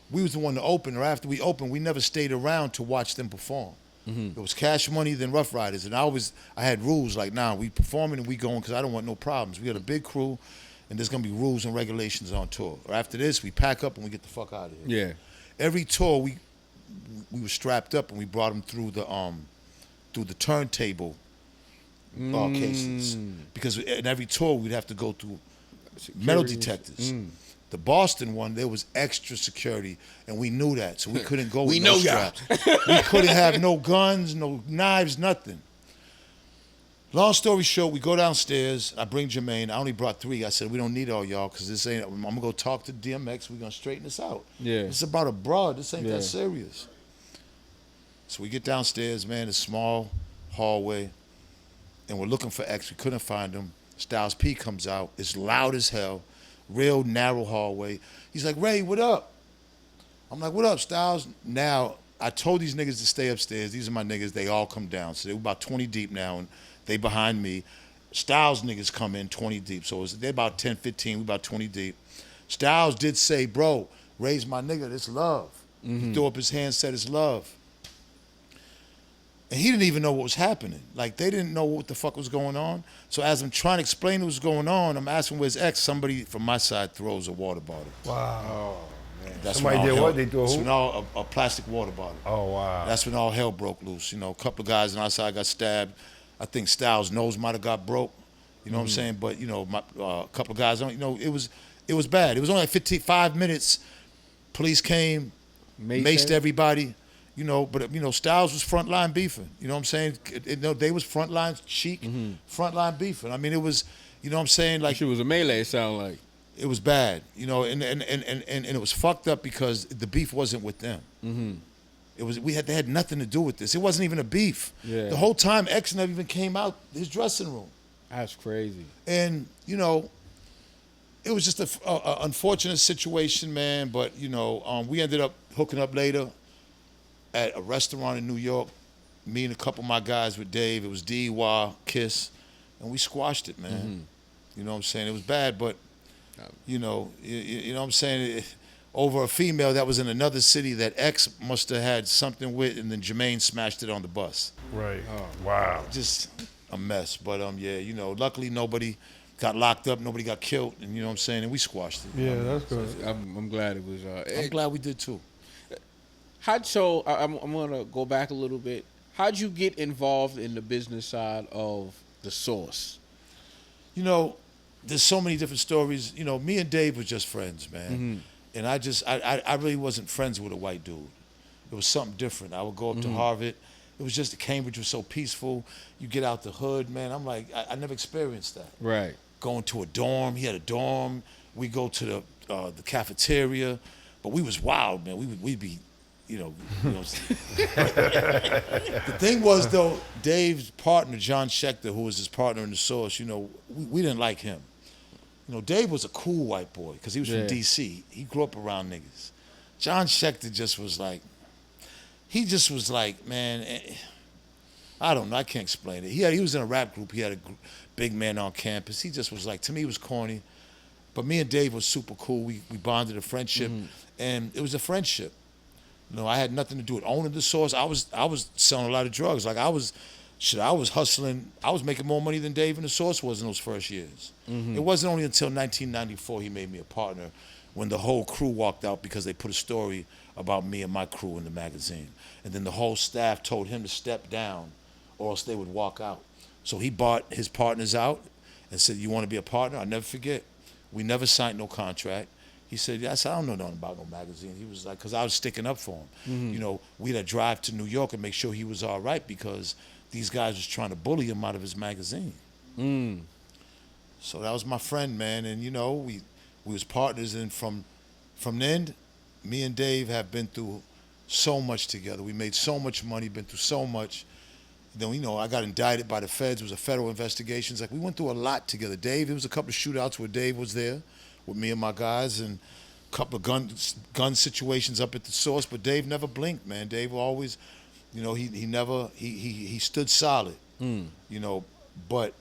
we was the one to open, or after we opened, we never stayed around to watch them perform. It was Cash Money, then Rough Riders. And I had rules like, nah, we performing and we going because I don't want no problems. We got a big crew, and there's gonna be rules and regulations on tour. Or after this, we pack up and we get the fuck out of here. Yeah. Every tour, we were strapped up and we brought them through the turntable cases. Because in every tour, we'd have to go through metal detectors. The Boston one, there was extra security, and we knew that, so we couldn't go with no straps. We couldn't have no guns, no knives, nothing. Long story short, we go downstairs. I bring Jermaine. I only brought 3. I said, we don't need all y'all, because this ain't, I'm going to go talk to DMX. We're going to straighten this out. Yeah. It's about a broad. This ain't Yeah. that serious. So we get downstairs, man, a small hallway, and we're looking for X. We couldn't find him. Styles P comes out. It's loud as hell. Real narrow hallway. He's like, Ray, what up? I'm like, what up, Styles? Now, I told these niggas to stay upstairs. These are my niggas. They all come down. So they're about 20 deep now, and they behind me. Styles niggas come in 20 deep. So they're about 10, 15. We about 20 deep. Styles did say, bro, Ray's my nigga. This love. He threw up his hand, said it's love. And he didn't even know what was happening. Like, they didn't know what the fuck was going on. So as I'm trying to explain what was going on, I'm asking where's X. Somebody from my side throws a water bottle. Wow. That's Somebody when all did hell- what? They threw a that's who? when all a plastic water bottle. Oh, wow. That's when all hell broke loose. You know, a couple of guys on our side got stabbed. I think Styles' nose might have got broke. You know what I'm saying? But, you know, a couple of guys, you know, it was bad. It was only like 5 minutes. Police came, maced everybody. You know, but, you know, Styles was frontline beefing. You know what I'm saying? They was frontline chic, frontline beefing. I mean, it was, you know what I'm saying? Like, Shit was a melee, it sounded like. it was bad, you know, and it was fucked up because the beef wasn't with them. They had nothing to do with this. It wasn't even a beef. Yeah. The whole time X never even came out his dressing room. That's crazy. And, you know, it was just a unfortunate situation, man. But, you know, we ended up hooking up later at a restaurant in New York. Me and a couple of my guys with Dave. It was D.Y., Kiss. And we squashed it, man. Mm-hmm. You know what I'm saying? It was bad, but, you know what I'm saying? Over a female that was in another city that X must have had something with, and then Jermaine smashed it on the bus. Right. Oh, wow. Just a mess. But, yeah, you know, luckily nobody got locked up, nobody got killed, and you know what I'm saying? And we squashed it. Yeah, that's good. I'm glad it was. I'm glad we did, too. I'm going to go back a little bit. How'd you get involved in the business side of The Source? You know, there's so many different stories. You know, me and Dave were just friends, man. Mm-hmm. And I really wasn't friends with a white dude. It was something different. I would go up to Harvard. It was just, Cambridge was so peaceful. You get out the hood, man. I'm like, I never experienced that. Right. Going to a dorm. He had a dorm. We go to the cafeteria. But we was wild, man. We'd be, you know. The thing was, though, Dave's partner, John Schechter, who was his partner in The Source, you know, we didn't like him. You know, Dave was a cool white boy because he was from D.C. He grew up around niggas. John Schechter just was like, man, I don't know, I can't explain it. He was in a rap group. He had a big man on campus. He just was like, to me, it was corny. But me and Dave was super cool. We bonded a friendship, and it was a friendship. You know, I had nothing to do with owning The Source. I was selling a lot of drugs. Like I was hustling. I was making more money than Dave and The Source was in those first years. It wasn't only until 1994 he made me a partner, when the whole crew walked out because they put a story about me and my crew in the magazine. And then the whole staff told him to step down or else they would walk out. So he bought his partners out and said, "You want to be a partner?" I'll never forget. We never signed no contract. He said, "Yes, I don't know nothing about no magazine." He was like, because I was sticking up for him. You know, we'd have drive to New York and make sure he was all right because these guys was trying to bully him out of his magazine. So that was my friend, man. And, you know, we was partners. And from then, me and Dave have been through so much together. We made so much money, been through so much. Then, you know, I got indicted by the feds. It was a federal investigation. It's like we went through a lot together. Dave, there was a couple of shootouts where Dave was there with me and my guys, and a couple of gun situations up at The Source. But Dave never blinked, man. Dave always, you know, he stood solid, you know. But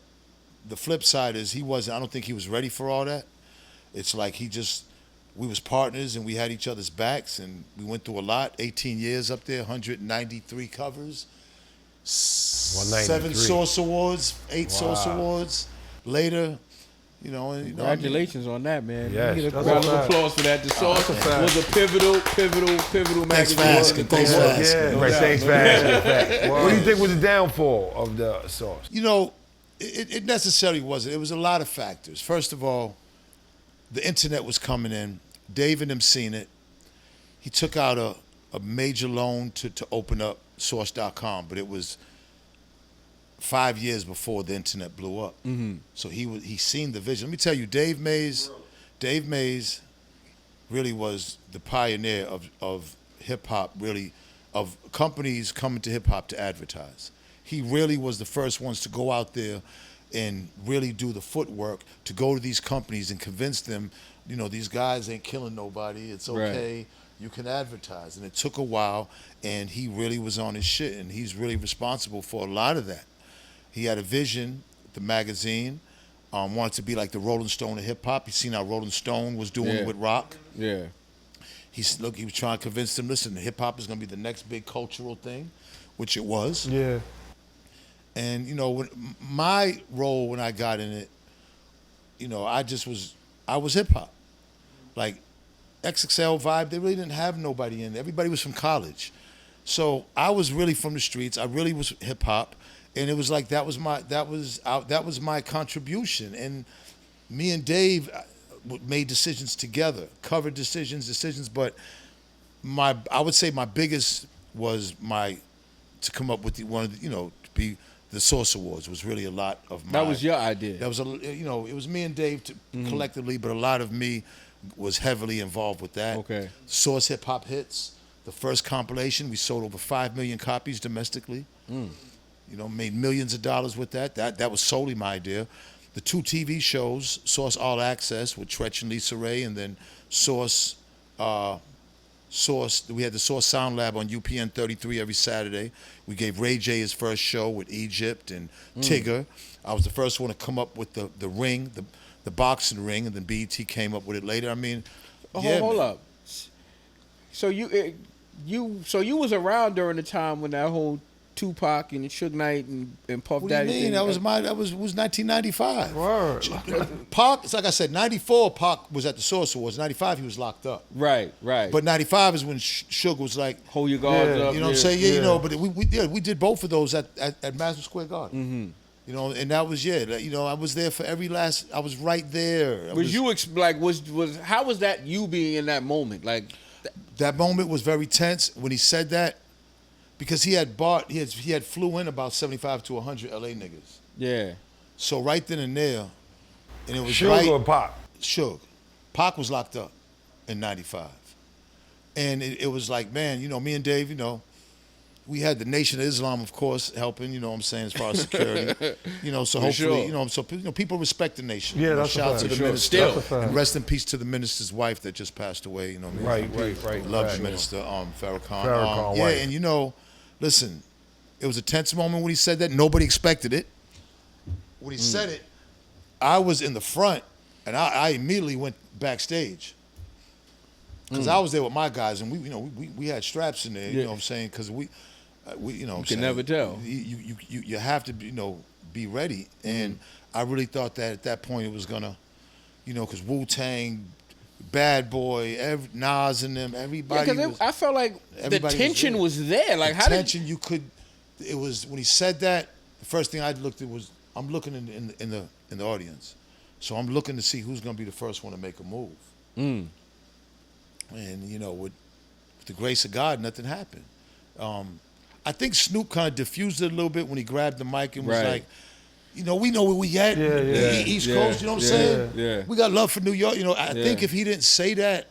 the flip side is I don't think he was ready for all that. It's like we was partners and we had each other's backs, and we went through a lot. 18 years up there, 193 covers, 7 Source Awards, 8 Source Awards. Later, you know. And, Congratulations on that, man. Yes. Get a round of applause for that. The Source was a pivotal Thanks for magazine. asking. Thanks for asking. Yeah, right. Thanks for asking. What do you think was the downfall of The Source? You know, it necessarily wasn't. It was a lot of factors. First of all, the internet was coming in. Dave and him seen it. He took out a major loan to open up Source.com, but it was 5 years before the internet blew up. So he seen the vision. Let me tell you, Dave Mays really was the pioneer of hip hop, really, of companies coming to hip hop to advertise. He really was the first ones to go out there and really do the footwork to go to these companies and convince them, you know, these guys ain't killing nobody. It's okay. Right. You can advertise. And it took a while, and he really was on his shit, and he's really responsible for a lot of that. He had a vision, the magazine, wanted to be like the Rolling Stone of hip hop. He seen how Rolling Stone was doing with rock. Yeah. He was trying to convince them, listen, hip hop is going to be the next big cultural thing, which it was. Yeah. And, you know, my role when I got in it, you know, I was hip hop. Like XXL Vibe, they really didn't have nobody in there. Everybody was from college. So I was really from the streets. I really was hip hop. And it was like that was my contribution. And me and Dave made decisions together, covered decisions. But I would say my biggest was to come up with to be the Source Awards was really a lot of my. That was your idea. That was it was me and Dave collectively, but a lot of me was heavily involved with that. Okay. Source Hip Hop Hits, The first compilation, we sold over 5 million copies domestically. You know, made millions of dollars with that. That was solely my idea. The 2 TV shows, Source All Access with Tretch and Lisa Ray, and then Source, we had the Source Sound Lab on UPN 33 every Saturday. We gave Ray J his first show with Egypt and Tigger. I was the first one to come up with the ring, the boxing ring, and then BET came up with it later. I mean, hold up. So you was around during the time when that whole Tupac and Suge Knight and Puff What do you Daddy mean? thing, That was 1995. Word. Pac, it's like I said, 94, Pac was at the Source Awards. 95, he was locked up. Right. But 95 is when Suge was like, Hold your guards Yeah. up. you know what I'm saying? Yeah, you know, but we did both of those at Madison Square Garden. You know, and that was, you know, I was there for every last, I was right there. How was that you being in that moment? Like, That moment was very tense when he said that, because he had flew in about 75 to 100 LA niggas. yeah. So right then and there, and it was Suge or Pac? Suge. Pac was locked up in 95. And it was like, man, you know, me and Dave, you know, we had the Nation of Islam, of course, helping, you know what I'm saying, as far as security. You know, so hopefully, sure. you know, people respect the nation. Yeah, You know, that's a shout out fact. to the Sure. minister. Still. That's a fact. And rest in peace to the minister's wife that just passed away, you know what I mean? Right. Love the Right. minister, Farrakhan. Farrakhan, Yeah, wife. and you know, listen, it was a tense moment when he said that. Nobody expected it. When he said it, I was in the front, and I immediately went backstage. Because I was there with my guys, and we had straps in there, you know what I'm saying? Because we you know what I'm saying? never tell. You have to, be ready. And I really thought that at that point it was gonna, because Wu-Tang, Bad Boy, Nas and them, everybody. Because I felt like the everybody was tension there. was there. Like, The how tension it was when he said that. The first thing I looked at was I'm looking in the audience, so I'm looking to see who's gonna be the first one to make a move. And with the grace of God, nothing happened. I think Snoop kind of diffused it a little bit when he grabbed the mic and was Right. like, we know where we at. Yeah. East Coast, you know what I'm saying? Yeah. We got love for New York. I Yeah. think if he didn't say that,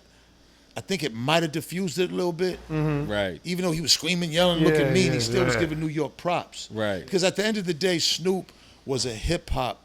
I think it might have diffused it a little bit. Right. Even though he was screaming, yelling, looking mean, he still was yeah. giving New York props. Right. Because at the end of the day, Snoop was a hip hop.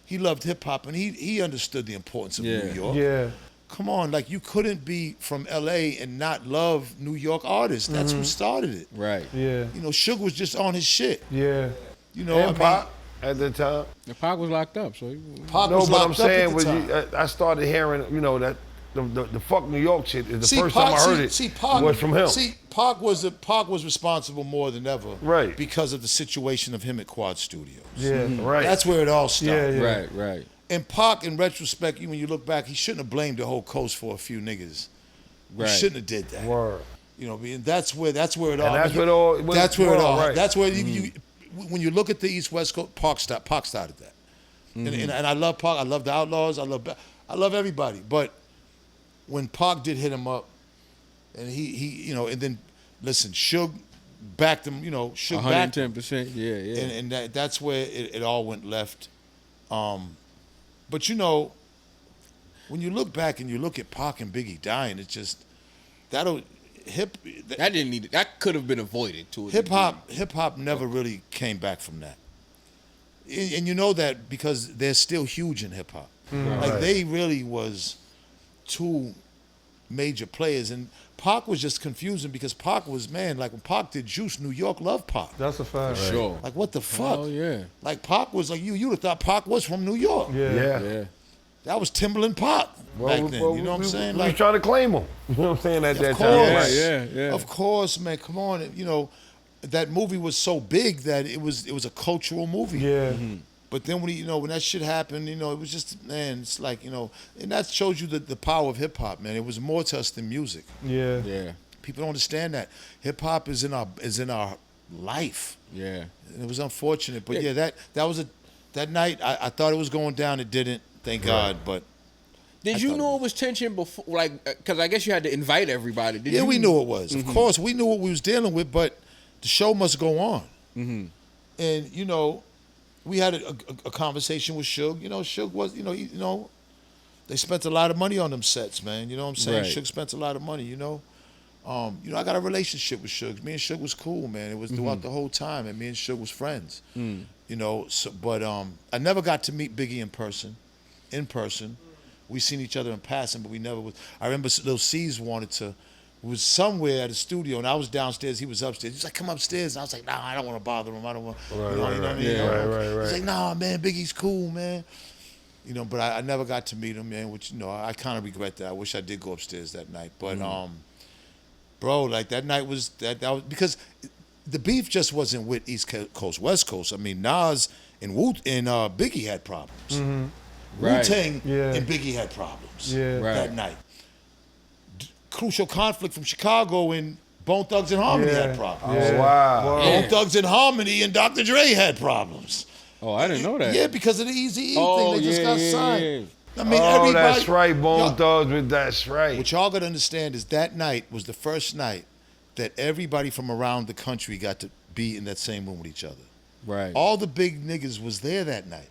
He loved hip hop, and he understood the importance of New York. Yeah. Come on, like you couldn't be from LA and not love New York artists. That's who started it. Right. Yeah. Suge was just on his shit. Yeah. And Pac at the time. The Pac was locked up, so Pac No, was but I'm locked up saying at was the time. I started hearing, that the fuck New York shit is the See, first Pac, time I heard it Pac, was from him. See, Pac was responsible more than ever, Right. Because of the situation of him at Quad Studios. Yeah. Right. That's where it all started. Yeah. right. And Pac, in retrospect, when you look back, he shouldn't have blamed the whole coast for a few niggas. Right. He shouldn't have did that. Word. That's where it all. That's where it all. That's where it all. Right. That's where you when you look at the East West Coast, Pac started that. And I love Pac. I love the Outlaws. I love everybody. But when Pac did hit him up, and he and then listen, Suge backed him. Suge backed him. 110%. Yeah. And that's where it all went left. But when you look back and you look at Pac and Biggie dying, it's just that could have been avoided to a hip hop never really came back from that. And you know that because they're still huge in hip hop. Like they really was two major players, and Pac was just confusing because Pac was like when Pac did Juice, New York loved Pac. That's a fact. Sure. Like what the fuck? Oh yeah. Like Pac was like you would have thought Pac was from New York. Yeah. That was Timberland Pac back then. You know what I'm saying? We was trying to claim him. You know what I'm saying at that Of time. course. Yeah. Of course, man. Come on. That movie was so big that it was a cultural movie. Yeah. But then when that shit happened, it was just, man, it's like, and that shows you the power of hip hop, man. It was more to us than music. Yeah. Yeah. People don't understand that. Hip hop is in our life. Yeah. And it was unfortunate. But that night I thought it was going down, it didn't, thank God, but Did you know it was tension before, because I guess you had to invite everybody. we knew it was. Of course, we knew what we was dealing with, but the show must go on. And, we had a conversation with Suge. Suge was, they spent a lot of money on them sets, man. You know what I'm saying? Right. Suge spent a lot of money, I got a relationship with Suge. Me and Suge was cool, man. It was throughout the whole time, and me and Suge was friends. But I never got to meet Biggie in person. We seen each other in passing, but we never was. I remember Lil C's was somewhere at a studio, and I was downstairs. He was upstairs. He's like, "Come upstairs." And I was like, "Nah, I don't want to bother him. I don't want." You know what I mean? Right. He's like, "Nah, man, Biggie's cool, man." But I never got to meet him, man. Which I kind of regret that. I wish I did go upstairs that night. But bro, like that night was that was because the beef just wasn't with East Coast, West Coast. I mean, Nas and Biggie had problems. Wu-Tang and Biggie had problems that night. Crucial Conflict from Chicago and Bone Thugs and Harmony had problems. Oh, wow. Bone Thugs and Harmony and Dr. Dre had problems. Oh, I didn't know that. Yeah, because of the Eazy-E thing. They just got signed. I mean, everybody. That's right, Bone Thugs. That's right. What y'all got to understand is that night was the first night that everybody from around the country got to be in that same room with each other. Right. All the big niggas was there that night.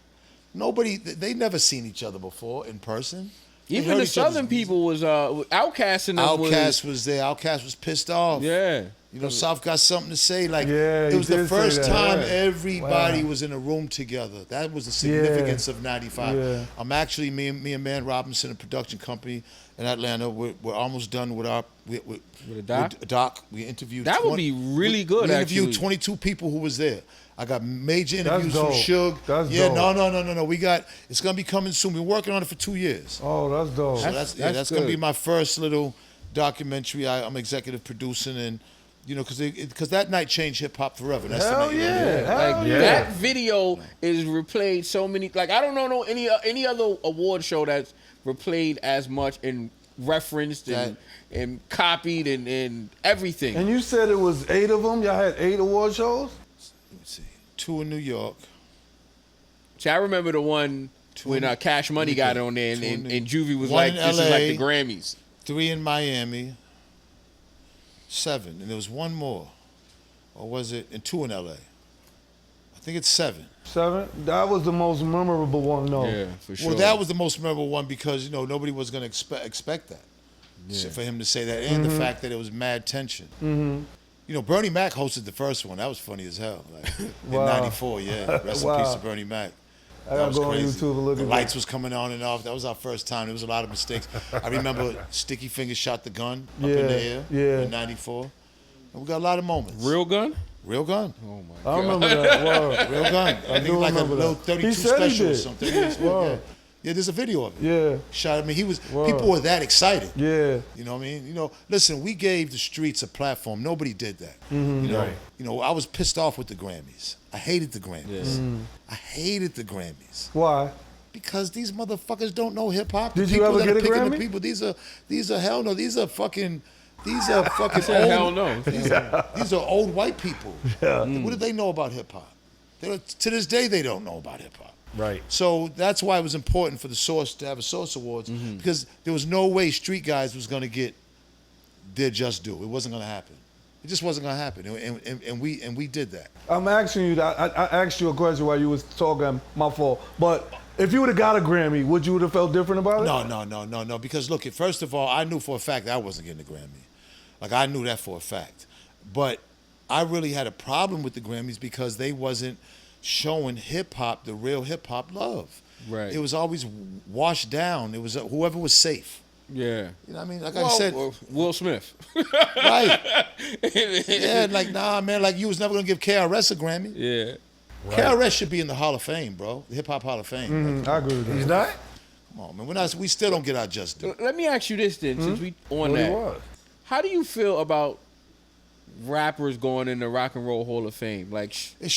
Nobody, they never seen each other before in person. Even the Southern people was Outkast and them Outkast was there. Outkast was pissed off. Yeah. South got something to say. Like it was the first time everybody was in a room together. That was the significance of '95. Yeah. I'm actually me and Man Robinson, a production company in Atlanta. We're almost done with our with a doc. With a doc. We interviewed. That would be really good. We interviewed 22 people who was there. I got major interviews from Suge. That's dope. No. It's gonna be coming soon. We're working on it for 2 years. Oh, that's dope. So that's gonna be my first little documentary. I'm executive producing, and because that night changed hip hop forever. That's Hell the night, yeah. That video is replayed so many. Like I don't know any other award show that's replayed as much and referenced and copied and everything. And you said it was 8 of them. Y'all had 8 award shows. 2 in New York. See, I remember the one when Cash Money got on there and Juvie was like, this is like the Grammys. 3 in Miami. 7. And there was one more. Or was it? And 2 in LA. I think it's 7. 7? That was the most memorable one, though. Yeah, for sure. Well, that was the most memorable one because, nobody was going to expect that. Yeah. For him to say that. And the fact that it was mad tension. Mm-hmm. Bernie Mac hosted the first one. That was funny as hell. Like, in '94, Rest in peace to Bernie Mac. I gotta go on YouTube and look at the lights was coming on and off. That was our first time. There was a lot of mistakes. I remember Sticky Fingers shot the gun up in the air in '94. And we got a lot of moments. Real gun? Real gun. Oh my God. I remember that. Wow. Real gun. I think like a little 32 special or something. Yeah, there's a video of it. Yeah. Shot. I mean, people were that excited. Yeah. You know what I mean? Listen, we gave the streets a platform. Nobody did that. Mm-hmm. I was pissed off with the Grammys. I hated the Grammys. I hated the Grammys. Why? Because these motherfuckers don't know hip hop. Did you ever get a Grammy? These are hell no. These are fucking old. Hell no. These are old white people. Yeah. What do they know about hip hop? To this day, they don't know about hip hop. Right. So that's why it was important for the Source to have a Source Awards because there was no way Street Guys was going to get their just due. It wasn't going to happen. It just wasn't going to happen, and we did that. I'm asking you. I asked you a question while you was talking. My fault. But if you would have got a Grammy, would you have felt different about it? No. Because look, first of all, I knew for a fact that I wasn't getting a Grammy. Like I knew that for a fact. But I really had a problem with the Grammys because they wasn't showing hip hop the real hip hop love. Right. It was always washed down. It was whoever was safe. Yeah. You know what I mean? Like I said, Will Smith. Right. Yeah, like nah, man. Like you was never gonna give KRS a Grammy. Yeah. Right. KRS should be in the Hall of Fame, bro. The Hip Hop Hall of Fame. I agree with that. He's not? Come on, man. We still don't get our just due. Let me ask you this then, since we on What he that. was. How do you feel about rappers going in the Rock and Roll Hall of Fame? Like, we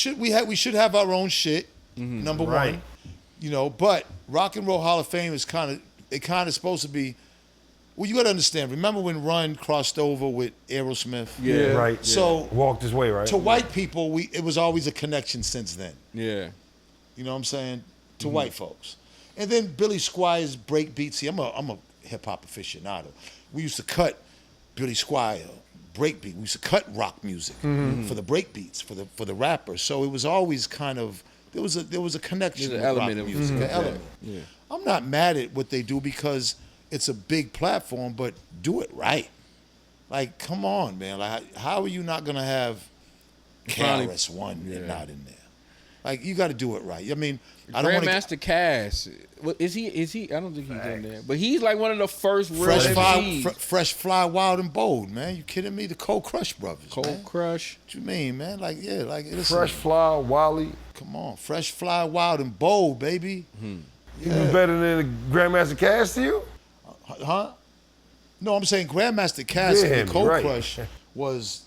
should have our own shit. Number one, but Rock and Roll Hall of Fame is kind of supposed to be. Well, you got to understand. Remember when Run crossed over with Aerosmith? Yeah. Right. So walked his way, right? To white people, it was always a connection since then. yeah. You know what I'm saying? To white folks, and then Billy Squire's break beats. See, I'm a hip hop aficionado. We used to cut Billy Squire breakbeat. We used to cut rock music for the breakbeats for the rappers. So it was always kind of there was a connection with rock music, an element. Yeah. I'm not mad at what they do because it's a big platform, but do it right. Like, come on, man. Like, how are you not gonna have KRS-One and not in there? Like, you got to do it right. I mean, I don't want to. Grandmaster Cass. Is he? I don't think he's in there. But he's like one of the first real Fresh Fly, Wild and Bold, man. You kidding me? The Cold Crush brothers. Cold Crush. What you mean, man? Like, yeah, like listen, Fresh Fly, Wally. Come on, Fresh Fly, Wild and Bold, baby. Even better than the Grandmaster Cass to you? Huh? No, I'm saying Grandmaster Cass and the Cold Crush was.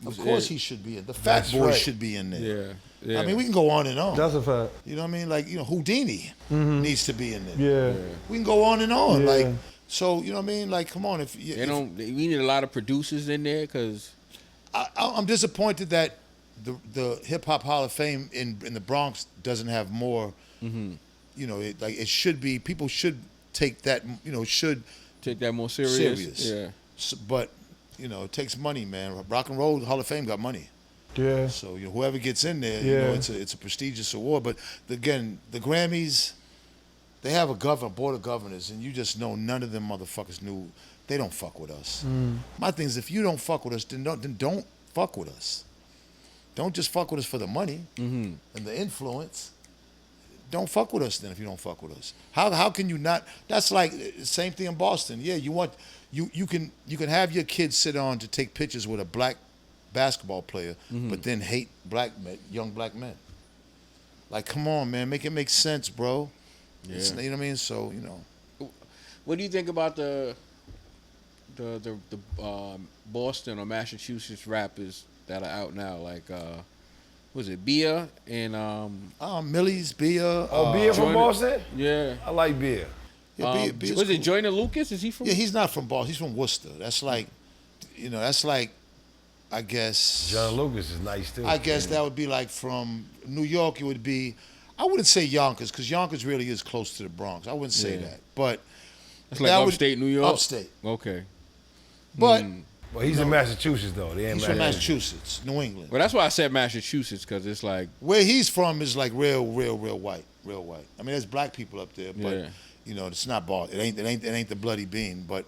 Of course, he should be in. The Fat Boys should be in there. Yeah. I mean, we can go on and on. That's a fact. You know what I mean? Like, Houdini needs to be in there. Yeah. We can go on and on. Yeah. Like, so, you know what I mean? Like, come on. We need a lot of producers in there because I'm disappointed that the Hip Hop Hall of Fame in the Bronx doesn't have more. It should be. People should take that. Should take that more serious. Yeah. So, but it takes money, man. Rock and Roll Hall of Fame got money. Yeah. So whoever gets in there, it's a prestigious award. But again, the Grammys, they have a board of governors, and you just know none of them motherfuckers knew. They don't fuck with us. My thing is, if you don't fuck with us, then don't fuck with us. Don't just fuck with us for the money and the influence. Don't fuck with us then if you don't fuck with us. How can you not? That's like the same thing in Boston. Yeah, you can have your kids sit on to take pictures with a black basketball player, but then hate young black men. Like, come on, man, make it make sense, bro. Yeah. You know what I mean? So What do you think about the Boston or Massachusetts rappers that are out now? Like, was it Bia and Millie's Bia. Bia from Boston? Yeah, I like Bia. Yeah, was it Joyner Lucas? Is he from? Yeah, he's not from Boston. He's from Worcester. That's like, I guess. John Lucas is nice too. I guess that would be like from New York. It would be. I wouldn't say Yonkers because Yonkers really is close to the Bronx. I wouldn't say that, but it's like upstate New York. Upstate. Okay. But. Well, he's in Massachusetts though. He's from Massachusetts, New England. Well, that's why I said Massachusetts because it's like where he's from is like real white. I mean, there's black people up there, but it's not Boston. It ain't the bloody bean. But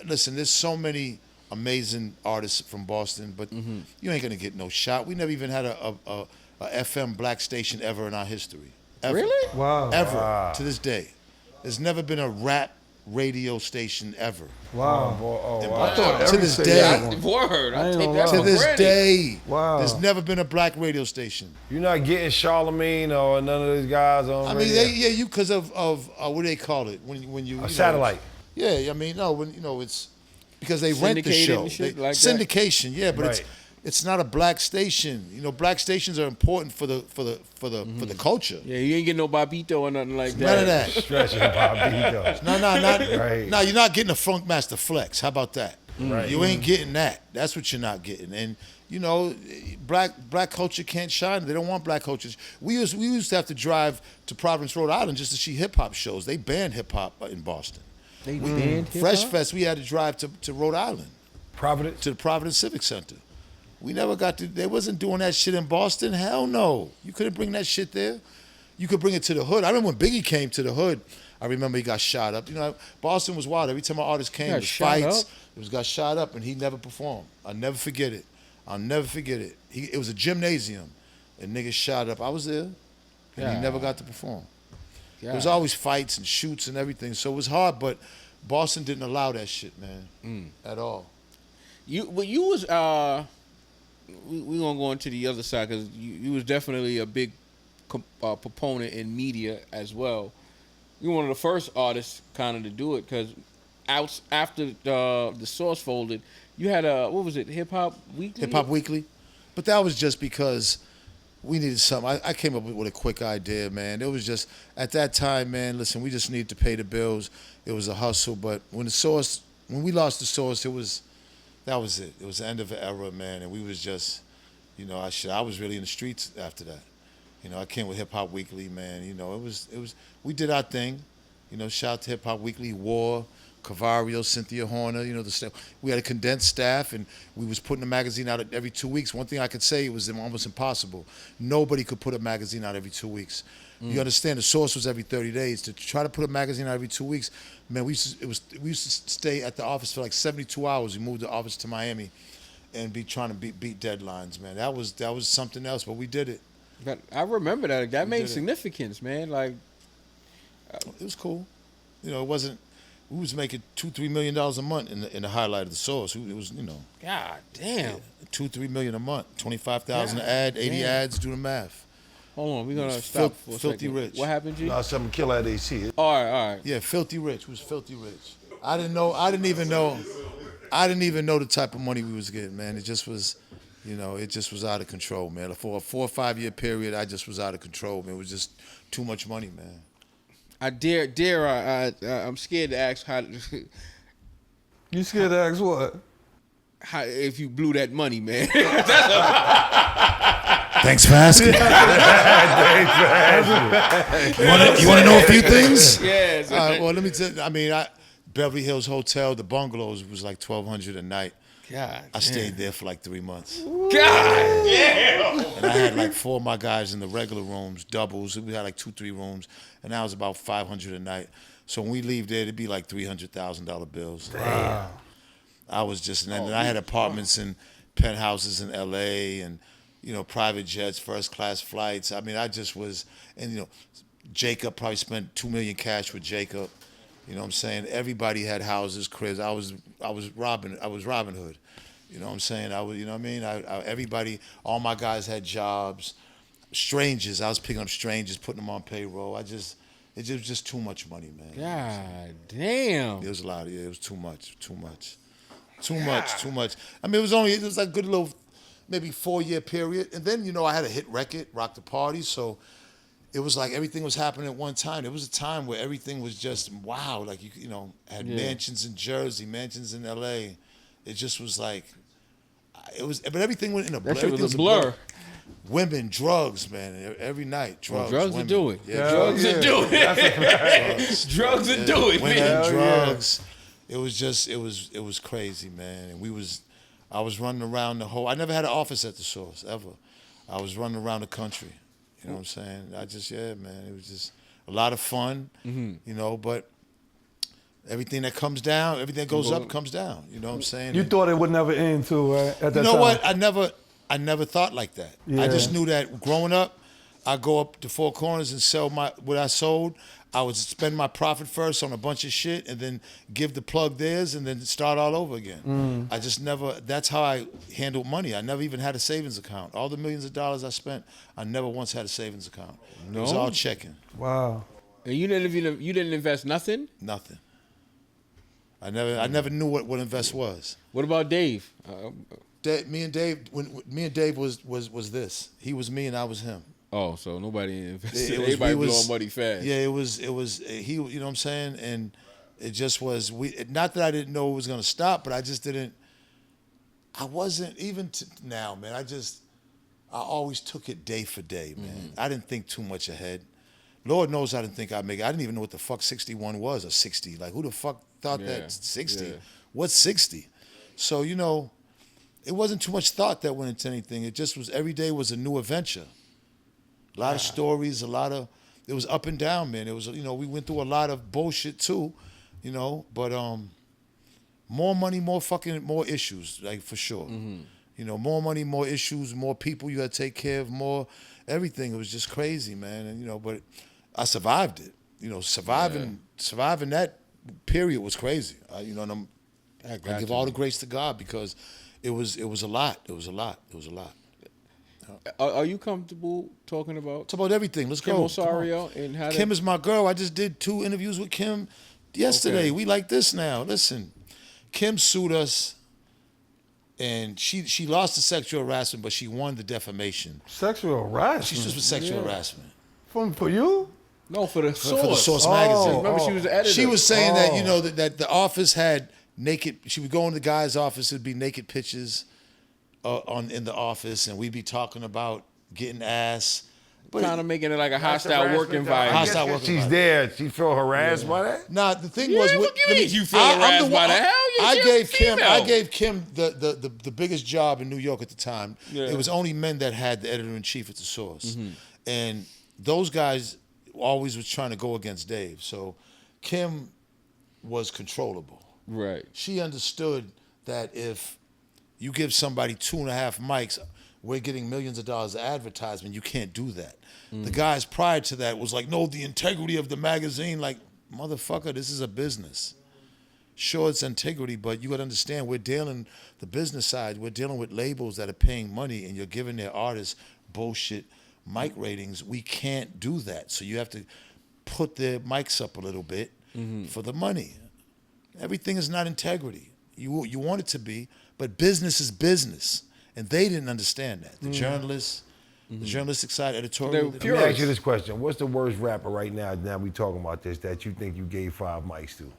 listen, there's so many amazing artists from Boston, but you ain't gonna get no shot. We never even had a FM black station ever in our history. Ever. Really? Wow. Ever to this day, there's never been a rap radio station ever. Wow. I thought to this day. Word. I take that to for this granted. day. Wow. There's never been a black radio station. You're not getting Charlemagne or none of these guys on. I mean, radio? you because of what do they call it when you satellite. Yeah, I mean it's because they rent the show. Syndication, yeah, but it's not a black station. Black stations are important for the culture. Yeah, you ain't getting no Bobito or nothing like that. None of that. Stretching Bobito. No, you're not getting a Funk Master Flex. How about that? Right. You ain't getting that. That's what you're not getting. And black culture can't shine. They don't want black culture. We used to have to drive to Providence, Rhode Island, just to see hip hop shows. They banned hip hop in Boston. They banned hip-hop? Fresh Fest, we had to drive to Rhode Island. Providence? To the Providence Civic Center. We never got to, they wasn't doing that shit in Boston. Hell no. You couldn't bring that shit there. You could bring it to the hood. I remember when Biggie came to the hood, I remember he got shot up. Boston was wild. Every time an artist came, there was fights. It got shot up, and he never performed. I'll never forget it. It was a gymnasium, and niggas shot up. I was there, and he never got to perform. There was always fights and shoots and everything, so it was hard, but Boston didn't allow that shit, man, at all. We gonna go into the other side because you was definitely a big proponent in media as well. You're one of the first artists kind of to do it because after the Source folded, you had what was it, Hip Hop Weekly? Hip Hop Weekly, but that was just because we needed something. I came up with a quick idea, man. It was just at that time, man. Listen, we just needed to pay the bills. It was a hustle, but when we lost the Source, that was it. It was the end of an era, man, and we was just, I was really in the streets after that. I came with Hip Hop Weekly, man. It was we did our thing. Shout out to Hip Hop Weekly, War. Cavario, Cynthia Horner, you know, the staff. We had a condensed staff, and we was putting a magazine out every 2 weeks. One thing I could say, it was almost impossible. Nobody could put a magazine out every 2 weeks. You understand, the Source was every 30 days. To try to put a magazine out every 2 weeks, man, we used to stay at the office for like 72 hours. We moved the office to Miami and be trying to beat deadlines, man. That was something else, but we did it. But I remember that. That made significance, man. Like, it was cool. You know, it wasn't. We was making $2-3 million a month in the highlight of the Source. It was, you know. God damn. $2-3 million a month, 25,000 an ad, 80 ads. Do the math. Hold on, we're gonna stop for a filthy second. rich. What happened, G? No, something killer at AC. All right. Yeah, filthy rich. We was filthy rich. I didn't even know the type of money we was getting, man. It just was, you know, it just was out of control, man. For a 4 or 5 year period, I just was out of control, man. It was just too much money, man. I'm scared to ask how. You scared to ask what? How if you blew that money, man? Thanks for asking. You want to know a few things? Yes. Well, let me tell you. I mean, Beverly Hills Hotel, the bungalows was like $1,200 a night. God, I stayed there for like 3 months. God damn. And I had like 4 of my guys in the regular rooms, doubles. We had like 2-3 rooms, and that was about $500 a night. So when we leave there, it'd be like $300,000 bills. Damn. I was just, and then I had apartments and penthouses in L.A. and, you know, private jets, first class flights. I mean, I just was, and, you know, Jacob probably spent $2 million cash with Jacob. You know what I'm saying? Everybody had houses, cribs. I was Robin Hood. You know what I'm saying? You know what I mean? Everybody, all my guys had jobs. Strangers, I was picking up strangers, putting them on payroll. It was just too much money, man. God damn. It was a lot. Yeah, it was too much. I mean, it was like a good little, maybe 4 year period. And then, you know, I had a hit record, Rock the Party. So it was like everything was happening at one time. It was a time where everything was just, wow. Like, you know, had mansions in Jersey, mansions in L.A. It just was like, but everything went in a blur. That shit was a blur. Women, drugs, man. Every night, drugs. Drugs women. would do it. Yeah, drugs would do it. Drugs would do it, women, man. drugs. It was crazy, man. And I was running around I never had an office at the Source, ever. I was running around the country. You know what I'm saying? Man, it was just a lot of fun, you know, but everything that comes down, everything that goes up comes down. You know what I'm saying? You thought it would never end too, right? At that you know time. what? I never thought like that. Yeah. I just knew that growing up, I go up to Four Corners and sell what I sold. I would spend my profit first on a bunch of shit and then give the plug theirs and then start all over again. I just that's how I handled money. I never even had a savings account. All the millions of dollars I spent, I never once had a savings account. It was all checking. Wow. And you didn't invest nothing? Nothing. I never knew what invest was. What about Dave? Me and Dave was this. He was me and I was him. Oh, so nobody invested. Everybody blowing money fast. Yeah, it was he. You know what I'm saying? And it just was. Not that I didn't know it was gonna stop, but I just didn't. I wasn't even now, man. I always took it day for day, man. I didn't think too much ahead. Lord knows I didn't think I'd make it. I didn't even know what the fuck 61 was or 60. Like, who the fuck thought that 60? Yeah. What's 60? So, you know, it wasn't too much thought that went into anything. It just was, every day was a new adventure. A lot of stories, it was up and down, man. It was, you know, we went through a lot of bullshit too, you know, but more money, more issues, like, for sure. You know, more money, more issues, more people you had to take care of, more everything. It was just crazy, man. And, you know, but I survived it. You know, surviving that period was crazy. You know, and I give all the grace to God because it was a lot. It was a lot. Are you comfortable talking about? Talk about everything. Let's Kim go. Osario and how Kim is my girl. I just did 2 interviews with Kim yesterday. Okay. We like this now. Listen, Kim sued us, and she lost the sexual harassment, but she won the defamation. Sexual harassment? She's just with sexual harassment. For you? No, for the Source. For the Source magazine. Remember, she was the editor. She was saying that, you know, that the office had naked. She would go in the guy's office. It'd be naked pictures in the office, and we'd be talking about getting ass. kind of making it like a hostile work environment. Hostile work She's environment. there. She feel harassed by that? Nah, the thing Yeah, was, what you mean you feel harassed by that? Hell yeah, I she's gave female. Kim the biggest job in New York at the time. Yeah. It was only men that had the editor-in-chief at the Source. Mm-hmm. And those guys always was trying to go against Dave. So Kim was controllable. Right. She understood that if you give somebody 2.5 mics, we're getting millions of dollars of advertisement. You can't do that. The guys prior to that was like, no, the integrity of the magazine. Like, motherfucker, this is a business. Sure, it's integrity, but you got to understand, we're dealing the business side. We're dealing with labels that are paying money, and you're giving their artists bullshit mic ratings. We can't do that. So you have to put their mics up a little bit for the money. Everything is not integrity. You want it to be, but business is business. And they didn't understand that. The journalists, the journalistic side, editorial. Let me ask you this question. What's the worst rapper right now we talking about this, that you think you gave 5 mics to?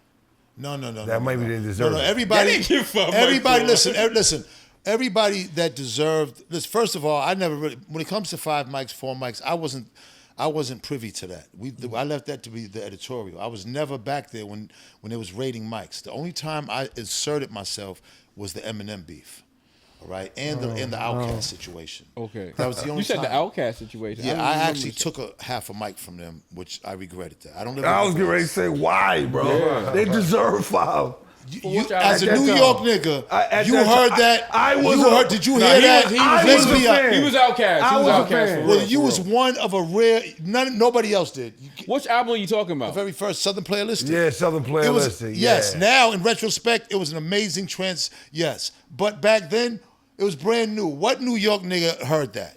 No. That maybe didn't deserve it. Everybody, That didn't give a fuck, everybody, Mike. listen. Everybody that deserved this. First of all, I never really. When it comes to 5 mics, 4 mics, I wasn't privy to that. I left that to be the editorial. I was never back there when it was rating mics. The only time I inserted myself was the Eminem beef. All right, and the Outkast situation. Okay. That was the only You said time. the Outkast situation. Yeah, don't I remember actually this. took a half a mic from them, which I regretted that. I don't live. I was getting ready to say why, bro. Yeah. They deserve 5. which as a at New that York time. nigga, you heard that? I was you a- heard? Did you Nah, hear he that? was- he I was- Let's was a be fan. He was Outkast. I He was was a Outkast. fan. for Well, real, you for was real. one of a rare. Nobody else did. Which album are you talking about? The very first Southern Playlistic. Yeah, Southern It was, Playlistic. yes. Yeah. Now in retrospect, it was an amazing trance. Yes, but back then it was brand new. What New York nigga heard that?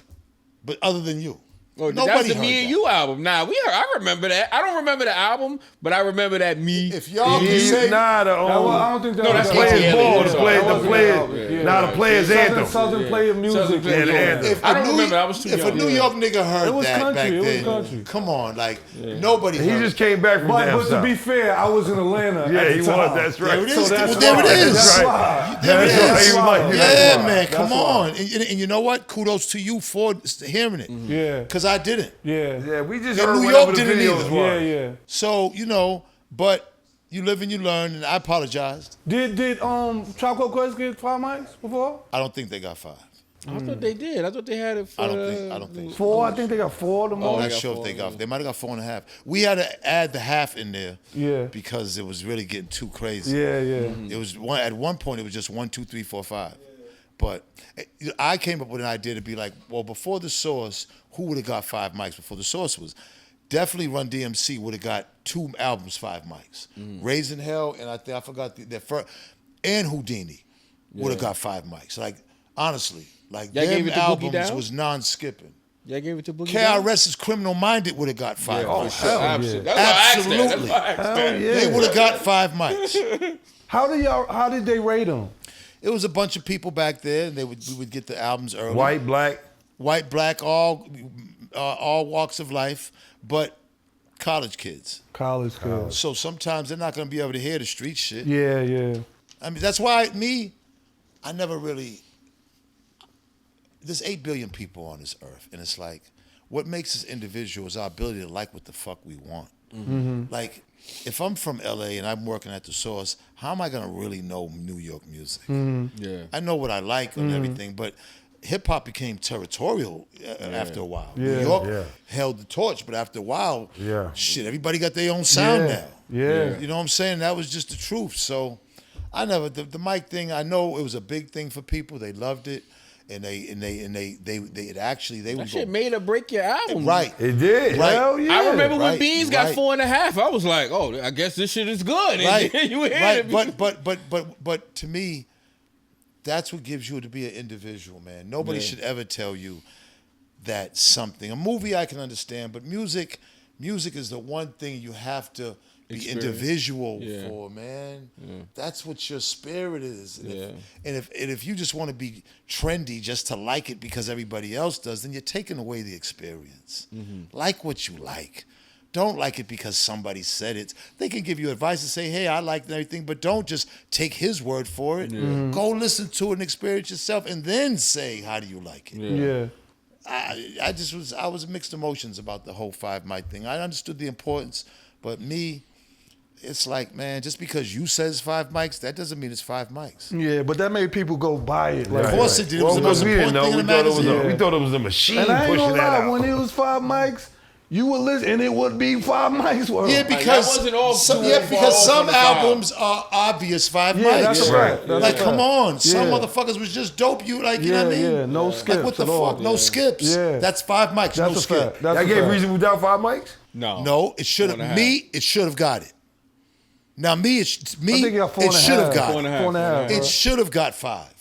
But other than you, Oh, nobody that's the heard Me and that. You album. Nah, I remember that. I don't remember the album, but I remember that Me. If y'all and can You. say, Nah, the I don't think that No, was that's that. players ATL, ball, yeah, the sorry. players, That the wasn't players. the album, yeah. Nah, the players anthem. Southern player music. Southern Yeah, the player. anthem. if I a don't New- remember. I was too if young. a New York nigga heard It was that country, back it was then, country. come on, like nobody. He heard just it. came back from But down to south. be fair, I was in Atlanta. Yeah, at he the was. time. That's right. There it is. So that's Well, there it why. is. That's right. why. There it That's right. is. He was like, Yeah, that's why. man, come That's why. on. And you know what? Kudos to you for hearing it. Yeah. Because I didn't. Yeah. Yeah, we just Yeah, heard New whatever York the didn't videos either. was. Yeah. So, but you live and you learn, and I apologized. Did Choco Quest get 5 mics before? I don't think they got 5. I thought they did. I thought they had it for. I don't think so. 4? I think they got 4 of them. I'm they not got sure 4, if they might have got 4.5. We had to add the half in there. Yeah. Because it was really getting too crazy. Yeah. It was at one point it was just 1, 2, 3, 4, 5. But I came up with an idea to be like, well, before the Source, who would have got 5 mics before the Source was? Definitely Run DMC would have got 2 albums, 5 mics. Raising Hell, and I forgot their first, and Houdini would have got 5 mics. Like, honestly, like Y'all gave them it to Boogie albums Down? was non-skipping. Y'all gave it to Boogie Down? KRS's Criminal Minded would have got 5 Yeah, mics. for sure. hell Absolutely. yeah. That's why I asked that. That's Absolutely. why I asked Hell that. yeah. They would have got 5 mics. How did they rate them? It was a bunch of people back there, and we would get the albums early. White, black. White, black, all walks of life, but college kids. College kids. So sometimes they're not going to be able to hear the street shit. Yeah. I mean, that's why I never really. There's 8 billion people on this earth, and it's like, what makes us individual is our ability to like what the fuck we want. Like, if I'm from LA and I'm working at the Source, how am I gonna really know New York music? Yeah. I know what I like and everything, but hip hop became territorial after a while. New York held the torch, but after a while, shit, everybody got their own sound now. Yeah. You know what I'm saying? That was just the truth. So I never the mic thing. I know it was a big thing for people. They loved it, and they That would shit go made or break your album. right. It did. Right. Hell yeah. I remember when Right, Beans got right. 4.5. I was like, oh, I guess this shit is good. Right. You hear right. it. But to me, that's what gives you to be an individual, man. Nobody should ever tell you that something. A movie I can understand, but music is the one thing you have to be Experience. individual Yeah. for, man. That's what your spirit is. And Yeah. if you just want to be trendy just to like it because everybody else does, then you're taking away the experience. Like what you like. Don't like it because somebody said it. They can give you advice and say, hey, I like everything, but don't just take his word for it. Go listen to it and experience yourself and then say, how do you like it? Yeah. I was mixed emotions about the whole 5 mic thing. I understood the importance, but me, it's like, man, just because you says 5 mics, that doesn't mean it's 5 mics. Yeah, but that made people go buy it. Like, of course it did. It was the most important thing in the magazine. We thought it was a machine and I ain't pushing gonna that lie, out. when it was 5 mics, you would listen, and it would be 5 mics worth. Yeah, because some albums are obvious 5 mics. That's right. Like, come on, some motherfuckers was just dope. You know what I mean? Yeah, no skips. Like, what the at all. fuck? No skips. Yeah. That's 5 mics. That's no a skip. fact. That's I a gave fact. Reason without 5 mics? No, it should have. It should have got it. Now it should have got it. 4.5. It should have got 5.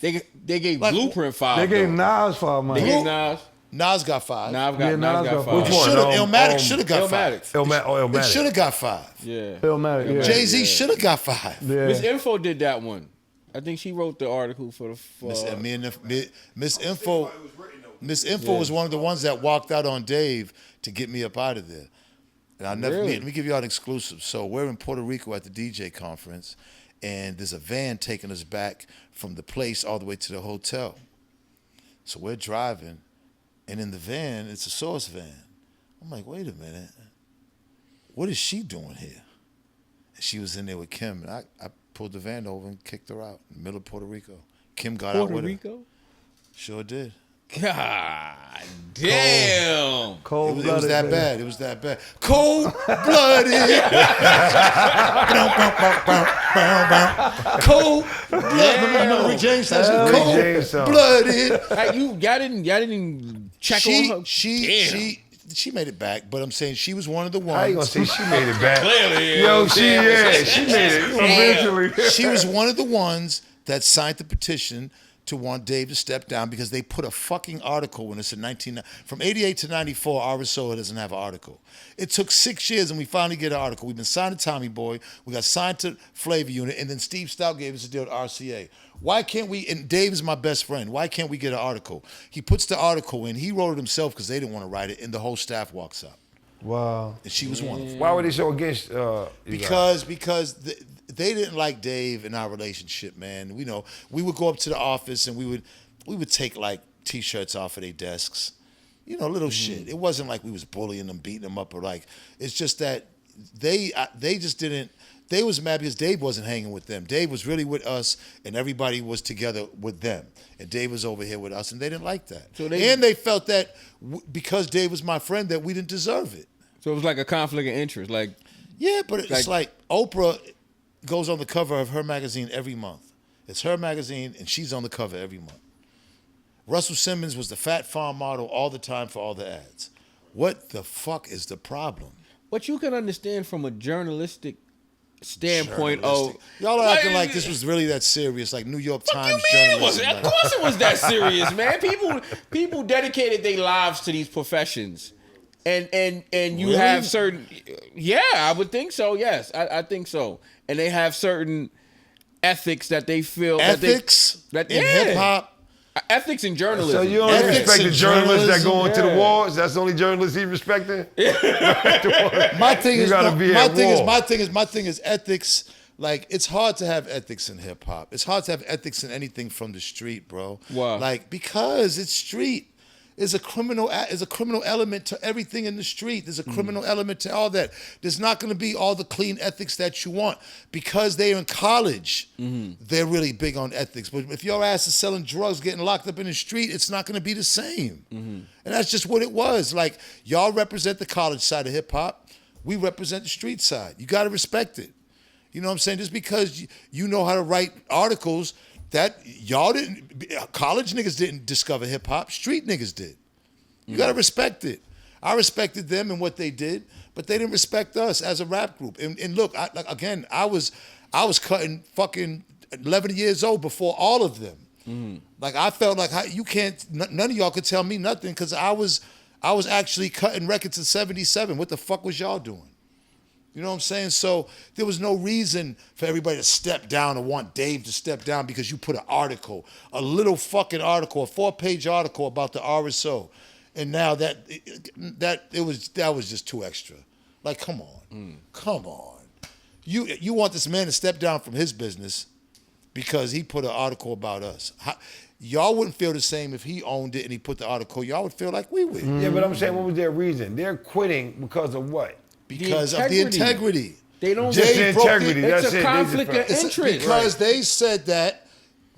They gave Blueprint 5. They gave though. Nas 5 mics. They gave Nas. Nas got 5. Nas Yeah, got 5. Which one? Illmatic should have got 5. Illmatic. It should have got 5. Yeah. Illmatic, yeah. Jay-Z should have got 5. Yeah. Miss Info did that one. I think she wrote the article for the. Miss Info was one of the ones that walked out on Dave to get me up out of there. And I never let me give you all an exclusive. So we're in Puerto Rico at the DJ conference, and there's a van taking us back from the place all the way to the hotel. So we're driving, and in the van, it's a Source van. I'm like, wait a minute. What is she doing here? And she was in there with Kim, and I pulled the van over and kicked her out in the middle of Puerto Rico. Kim got out with her. Puerto Rico? Sure did. God damn. Cold It was that bad. It was that bad. Cold-blooded. Cold-blooded. Remember Rick James said cold-blooded. Y'all didn't check on her? She made it back, but I'm saying she was one of the ones. How you gonna say she made it back? Clearly, Yo, she made it. Eventually. She was one of the ones that signed the petition to want Dave to step down because they put a fucking article when it's in from 88 to 94, RSO doesn't have an article. It took 6 years and we finally get an article. We've been signed to Tommy Boy, we got signed to Flavor Unit, and then Steve Stout gave us a deal with RCA. Why can't we, and Dave is my best friend, why can't we get an article? He puts the article in, he wrote it himself because they didn't want to write it, and the whole staff walks out. Wow. And she was one of them. Why were they so against you guys? Because they didn't like Dave in our relationship, man. We would go up to the office and we would take like T-shirts off of their desks, little shit. It wasn't like we was bullying them, beating them up, or like. It's just that they just didn't. They was mad because Dave wasn't hanging with them. Dave was really with us, and everybody was together with them. And Dave was over here with us, and they didn't like that. And they felt that because Dave was my friend, that we didn't deserve it. So it was like a conflict of interest. Yeah, but it's like Oprah goes on the cover of her magazine every month. It's her magazine, and she's on the cover every month. Russell Simmons was the Fat Farm model all the time for all the ads. What the fuck is the problem? But you can understand from a journalistic standpoint of... Y'all are acting like this was really that serious, like New York Times journalism. Of course it was that serious, man. People dedicated their lives to these professions. And you Really? have certain... Yeah, I would think so, yes. I think so. And they have certain ethics that they feel... Ethics in hip-hop? Ethics in journalism. So you only Ethics respect the in journalists that go into the yeah. wars? That's the only journalists he respecting? My thing is ethics. Like, it's hard to have ethics in hip hop. It's hard to have ethics in anything from the street, bro. Why? Like, because it's street. There's a criminal element to everything in the street. There's a criminal element to all that. There's not going to be all the clean ethics that you want because they're in college. They're really big on ethics. But if your ass is selling drugs, getting locked up in the street, it's not going to be the same. And that's just what it was. Like, y'all represent the college side of hip hop. We represent the street side. You got to respect it. You know what I'm saying? Just because you know how to write articles, that y'all didn't, college niggas didn't discover hip hop, street niggas did. You gotta respect it. I respected them and what they did, but they didn't respect us as a rap group. And look, I was cutting fucking 11 years old before all of them. Like, I felt like none of y'all could tell me nothing because I was actually cutting records in 77. What the fuck was y'all doing? You know what I'm saying? So there was no reason for everybody to step down or want Dave to step down because you put an article, a little fucking article, a 4-page article about the RSO. And now that was just too extra. Like, come on. Come on. You want this man to step down from his business because he put an article about us. Y'all wouldn't feel the same if he owned it and he put the article. Y'all would feel like we would. Yeah, but I'm saying, what was their reason? They're quitting because of what? Because of the integrity. They don't Just the integrity. It's That's a it. conflict of interest. Because they said that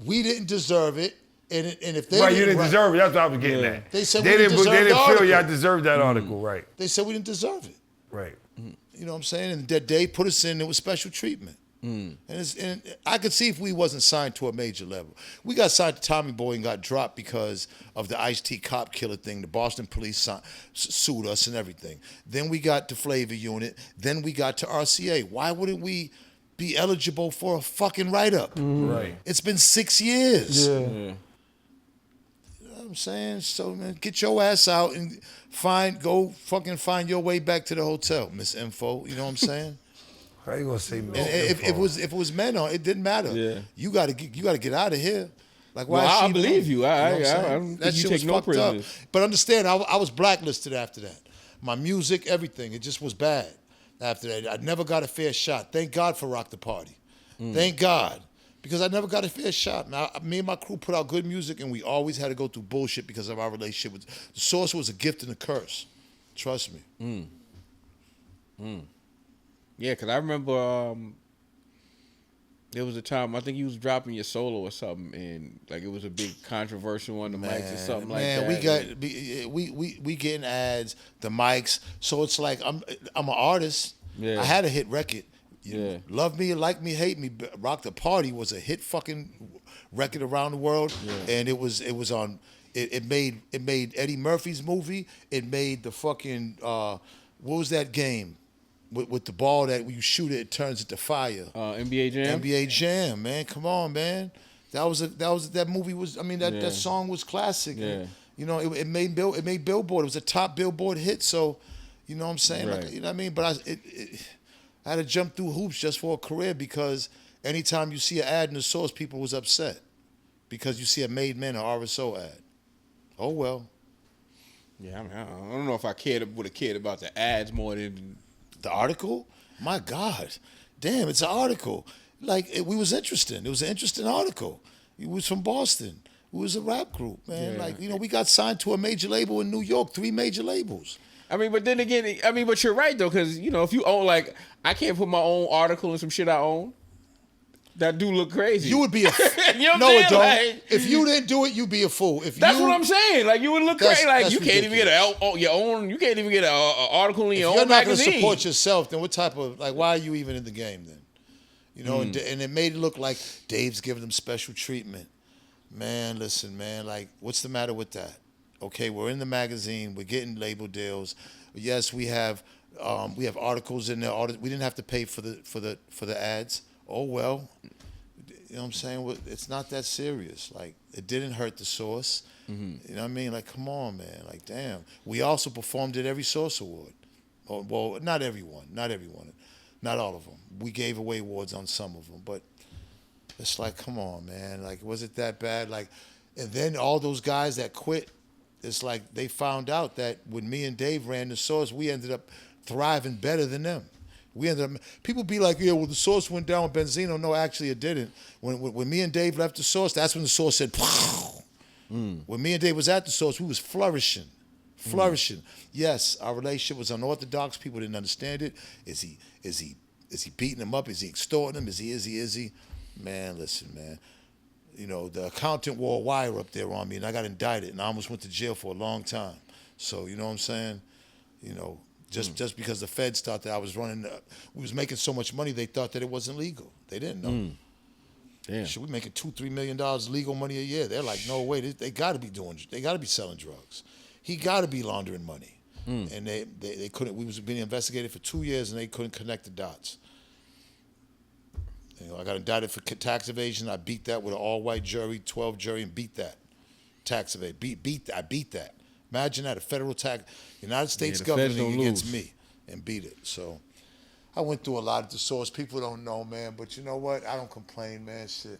we didn't deserve it, and if they Right, you didn't deserve it. That's what I was getting at. They said they we didn't deserve They the didn't feel article. y'all deserved that article, right? They said we didn't deserve it. Right. You know what I'm saying? And that they put us in, it was special treatment. And I could see if we wasn't signed to a major level. We got signed to Tommy Boy and got dropped because of the Ice-T cop killer thing. The Boston police sued us and everything. Then we got to Flavor Unit. Then we got to RCA. Why wouldn't we be eligible for a fucking write-up? Right. It's been 6 years. Yeah. You know what I'm saying? So, man, get your ass out and go fucking find your way back to the hotel, Miss Info. You know what I'm saying? How you gonna say And if it was men on, it didn't matter. Yeah. You gotta get out of here. Like why? Well, is I she believe you. know what I'm I saying? don't That think you shit take was no fucked up. prisoners. But understand, I was blacklisted after that. My music, everything, it just was bad. After that, I never got a fair shot. Thank God for Rock the Party. Thank God. Because I never got a fair shot. Now, me and my crew put out good music, and we always had to go through bullshit because of our relationship with the Source. Was a gift and a curse. Trust me. Yeah, because I remember there was a time I think you was dropping your solo or something, and like it was a big controversial on the mics or something like that. We getting ads, the mics. So it's like I'm an artist. Yeah. I had a hit record. Yeah. Love Me, Like Me, Hate Me. Rock the Party was a hit fucking record around the world, and it was on. It made Eddie Murphy's movie. It made the fucking what was that game with the ball that when you shoot it, it turns into fire. NBA Jam. NBA Jam, man. Come on, man. That movie was. I mean, that song was classic. Yeah. And, you know, it made Billboard. It was a top Billboard hit. So, you know what I'm saying? Right. Like, you know what I mean? But I had to jump through hoops just for a career because anytime you see an ad in the Source, people was upset because you see a Made Men or RSO ad. Oh well. Yeah, I mean, I don't know if I would have cared about the ads more than The article? My God. Damn, it's an article. Like, we was interesting. It was an interesting article. It was from Boston. It was a rap group, man. Yeah. Like, you know, we got signed to a major label in New York, 3 major labels. I mean, but then again, but you're right though, because you know, if you own like, I can't put my own article in some shit I own. That do look crazy. You would be a you know what no, I'm it don't. saying? Like, If you didn't do it, you'd be a fool. that's what I'm saying. Like you would look That's- crazy. Like that's you can't even get your own. You can't even get an article in If your you're own not going to magazine. support yourself, then what type of, like, why are you even in the game then? You know, and it made it look like Dave's giving them special treatment. Man, listen, man, like, what's the matter with that? Okay, we're in the magazine, we're getting label deals. Yes, we have articles in there. We didn't have to pay for the ads. Oh well, you know what I'm saying? Well, it's not that serious. Like, it didn't hurt the Source. You know what I mean? Like, come on, man. Like, damn. We also performed at every Source Award. Well, not everyone, not all of them. We gave away awards on some of them, but it's like, come on, man. Like, was it that bad? Like, and then all those guys that quit, it's like they found out that when me and Dave ran the Source, we ended up thriving better than them. We ended up, people be like, yeah, well, the Source went down with Benzino. No, actually it didn't. When me and Dave left the Source, that's when the Source said, When me and Dave was at the Source, we was flourishing. Yes, our relationship was unorthodox. People didn't understand it. Is he beating him up? Is he extorting him? Is he? Man, listen, man. You know, the accountant wore a wire up there on me, and I got indicted, and I almost went to jail for a long time. So, you know what I'm saying? You know, just because the feds thought that I was we was making so much money, they thought that it wasn't legal. They didn't know. Damn. Shit, we making $2-3 million legal money a year. They're like, no way, they got to be selling drugs. He got to be laundering money. And they couldn't. We was being investigated for 2 years, and they couldn't connect the dots. You know, I got indicted for tax evasion. I beat that with an all-white jury, 12 jury, and beat that. Tax evasion. I beat that. Imagine that, a federal tax, United States government against me, and beat it. So I went through a lot at the Source. People don't know, man, but you know what? I don't complain, man. Shit.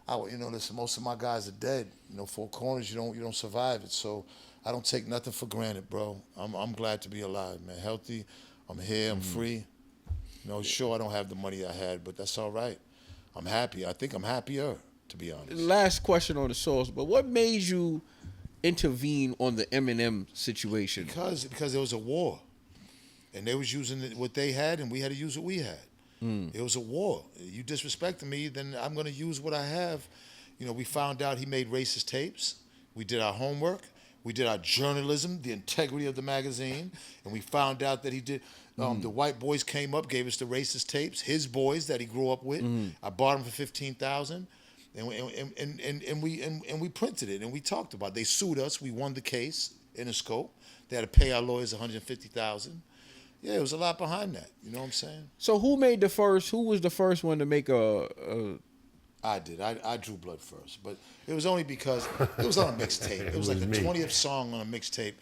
Listen, most of my guys are dead. You know, 4 corners, you don't survive it. So I don't take nothing for granted, bro. I'm glad to be alive, man. Healthy. I'm here. I'm free. You know, sure, I don't have the money I had, but that's all right. I'm happy. I think I'm happier. to be honest. Last question on the source, but what made you intervene on the Eminem situation? Because there was a war, and they was using what they had, and we had to use what we had. It was a war. You disrespecting me, then I'm going to use what I have. You know, we found out he made racist tapes. We did our homework. We did our journalism, the integrity of the magazine, and we found out that he did. The white boys came up, gave us the racist tapes. His boys that he grew up with. I bought them for $15,000, and we printed it and we talked about it. They sued us. We won the case. Interstate. They had to pay our lawyers $150,000. Yeah, it was a lot behind that. You know what I'm saying? So who was the first one to make I did. I drew blood first, but it was only because it was on a mixtape. It was like the 20th song on a mixtape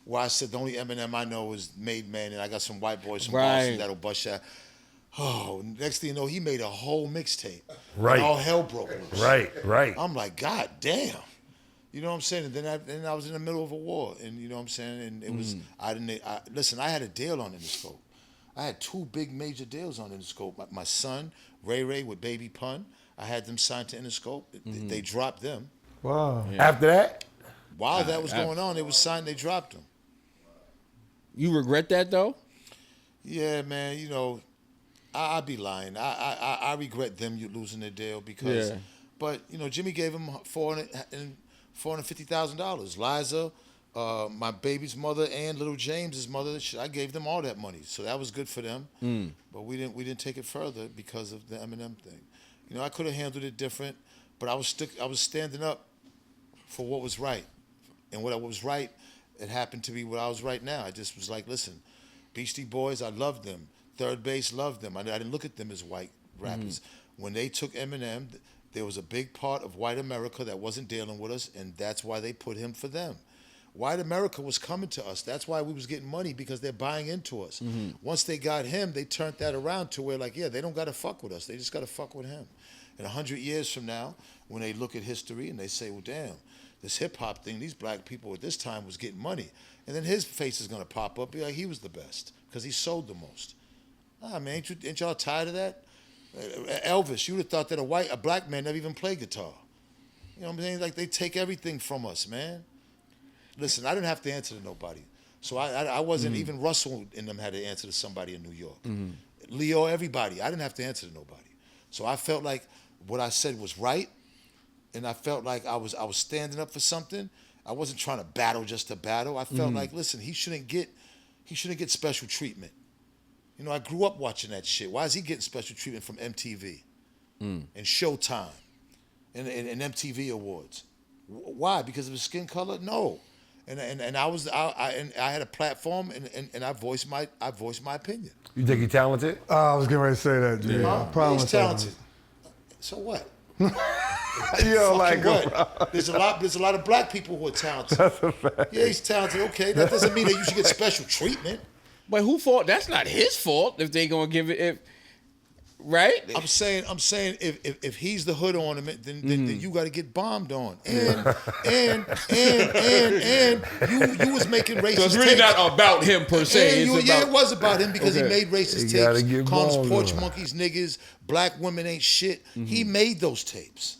where I said the only Eminem I know is Made Man, and I got some white boys from Boston that'll bust that. Oh, next thing you know, he made a whole mixtape. Right. And all hell broke loose. Right. I'm like, God damn. You know what I'm saying? And then I was in the middle of a war, and you know what I'm saying? And it was, listen, I had a deal on Interstate. I had 2 big major deals on Interstate. My son, Ray with Baby Pun, I had them signed to Interstate. They dropped them. Wow. Yeah. After that? While that was going on, it was signed, they dropped them. You regret that though? Yeah, man, you know, I'd be lying. I regret them losing their deal because, but, you know, Jimmy gave him $450,000. Liza, my baby's mother, and little James's mother, I gave them all that money, so that was good for them. But we didn't take it further because of the Eminem thing. You know, I could have handled it different, but I was standing up for what was right, and what was right, it happened to be what I was right now. I just was like, listen, Beastie Boys, I loved them. Third Base loved them. I didn't look at them as white rappers. When they took Eminem, there was a big part of white America that wasn't dealing with us, and that's why they put him for them. White America was coming to us. That's why we was getting money, because they're buying into us. Once they got him, they turned that around to where, like, yeah, they don't got to fuck with us. They just got to fuck with him. And 100 years from now, when they look at history and they say, well, damn, this hip-hop thing, these black people at this time was getting money. And then his face is going to pop up, be like, he was the best because he sold the most. Man, ain't y'all tired of that? Elvis, you would have thought that a black man never even played guitar. You know what I'm saying? Like, they take everything from us, man. Listen, I didn't have to answer to nobody. So I wasn't, even Russell and them had to answer to somebody in New York. Leo, everybody. I didn't have to answer to nobody. So I felt like what I said was right, and I felt like I was standing up for something. I wasn't trying to battle just to battle. I felt like, listen, he shouldn't get special treatment. You know, I grew up watching that shit. Why is he getting special treatment from MTV and Showtime and MTV Awards? Why? Because of his skin color? No. And I had a platform and I voiced my opinion. You think he's talented? I was getting ready to say that. Yeah. He's talented. So what? Yo, like what? There's a lot of black people who are talented. That's a fact. Yeah, he's talented. Okay, that doesn't mean that you should get special treatment. But who fault? That's not his fault if they gonna give it. Right? I'm saying if he's the hood ornament, then you got to get bombed on. And you was making racist. So it's really tapes. not about him per se. It was about him because he made racist tapes. Calling us porch on. monkeys, niggas, black women ain't shit. He made those tapes.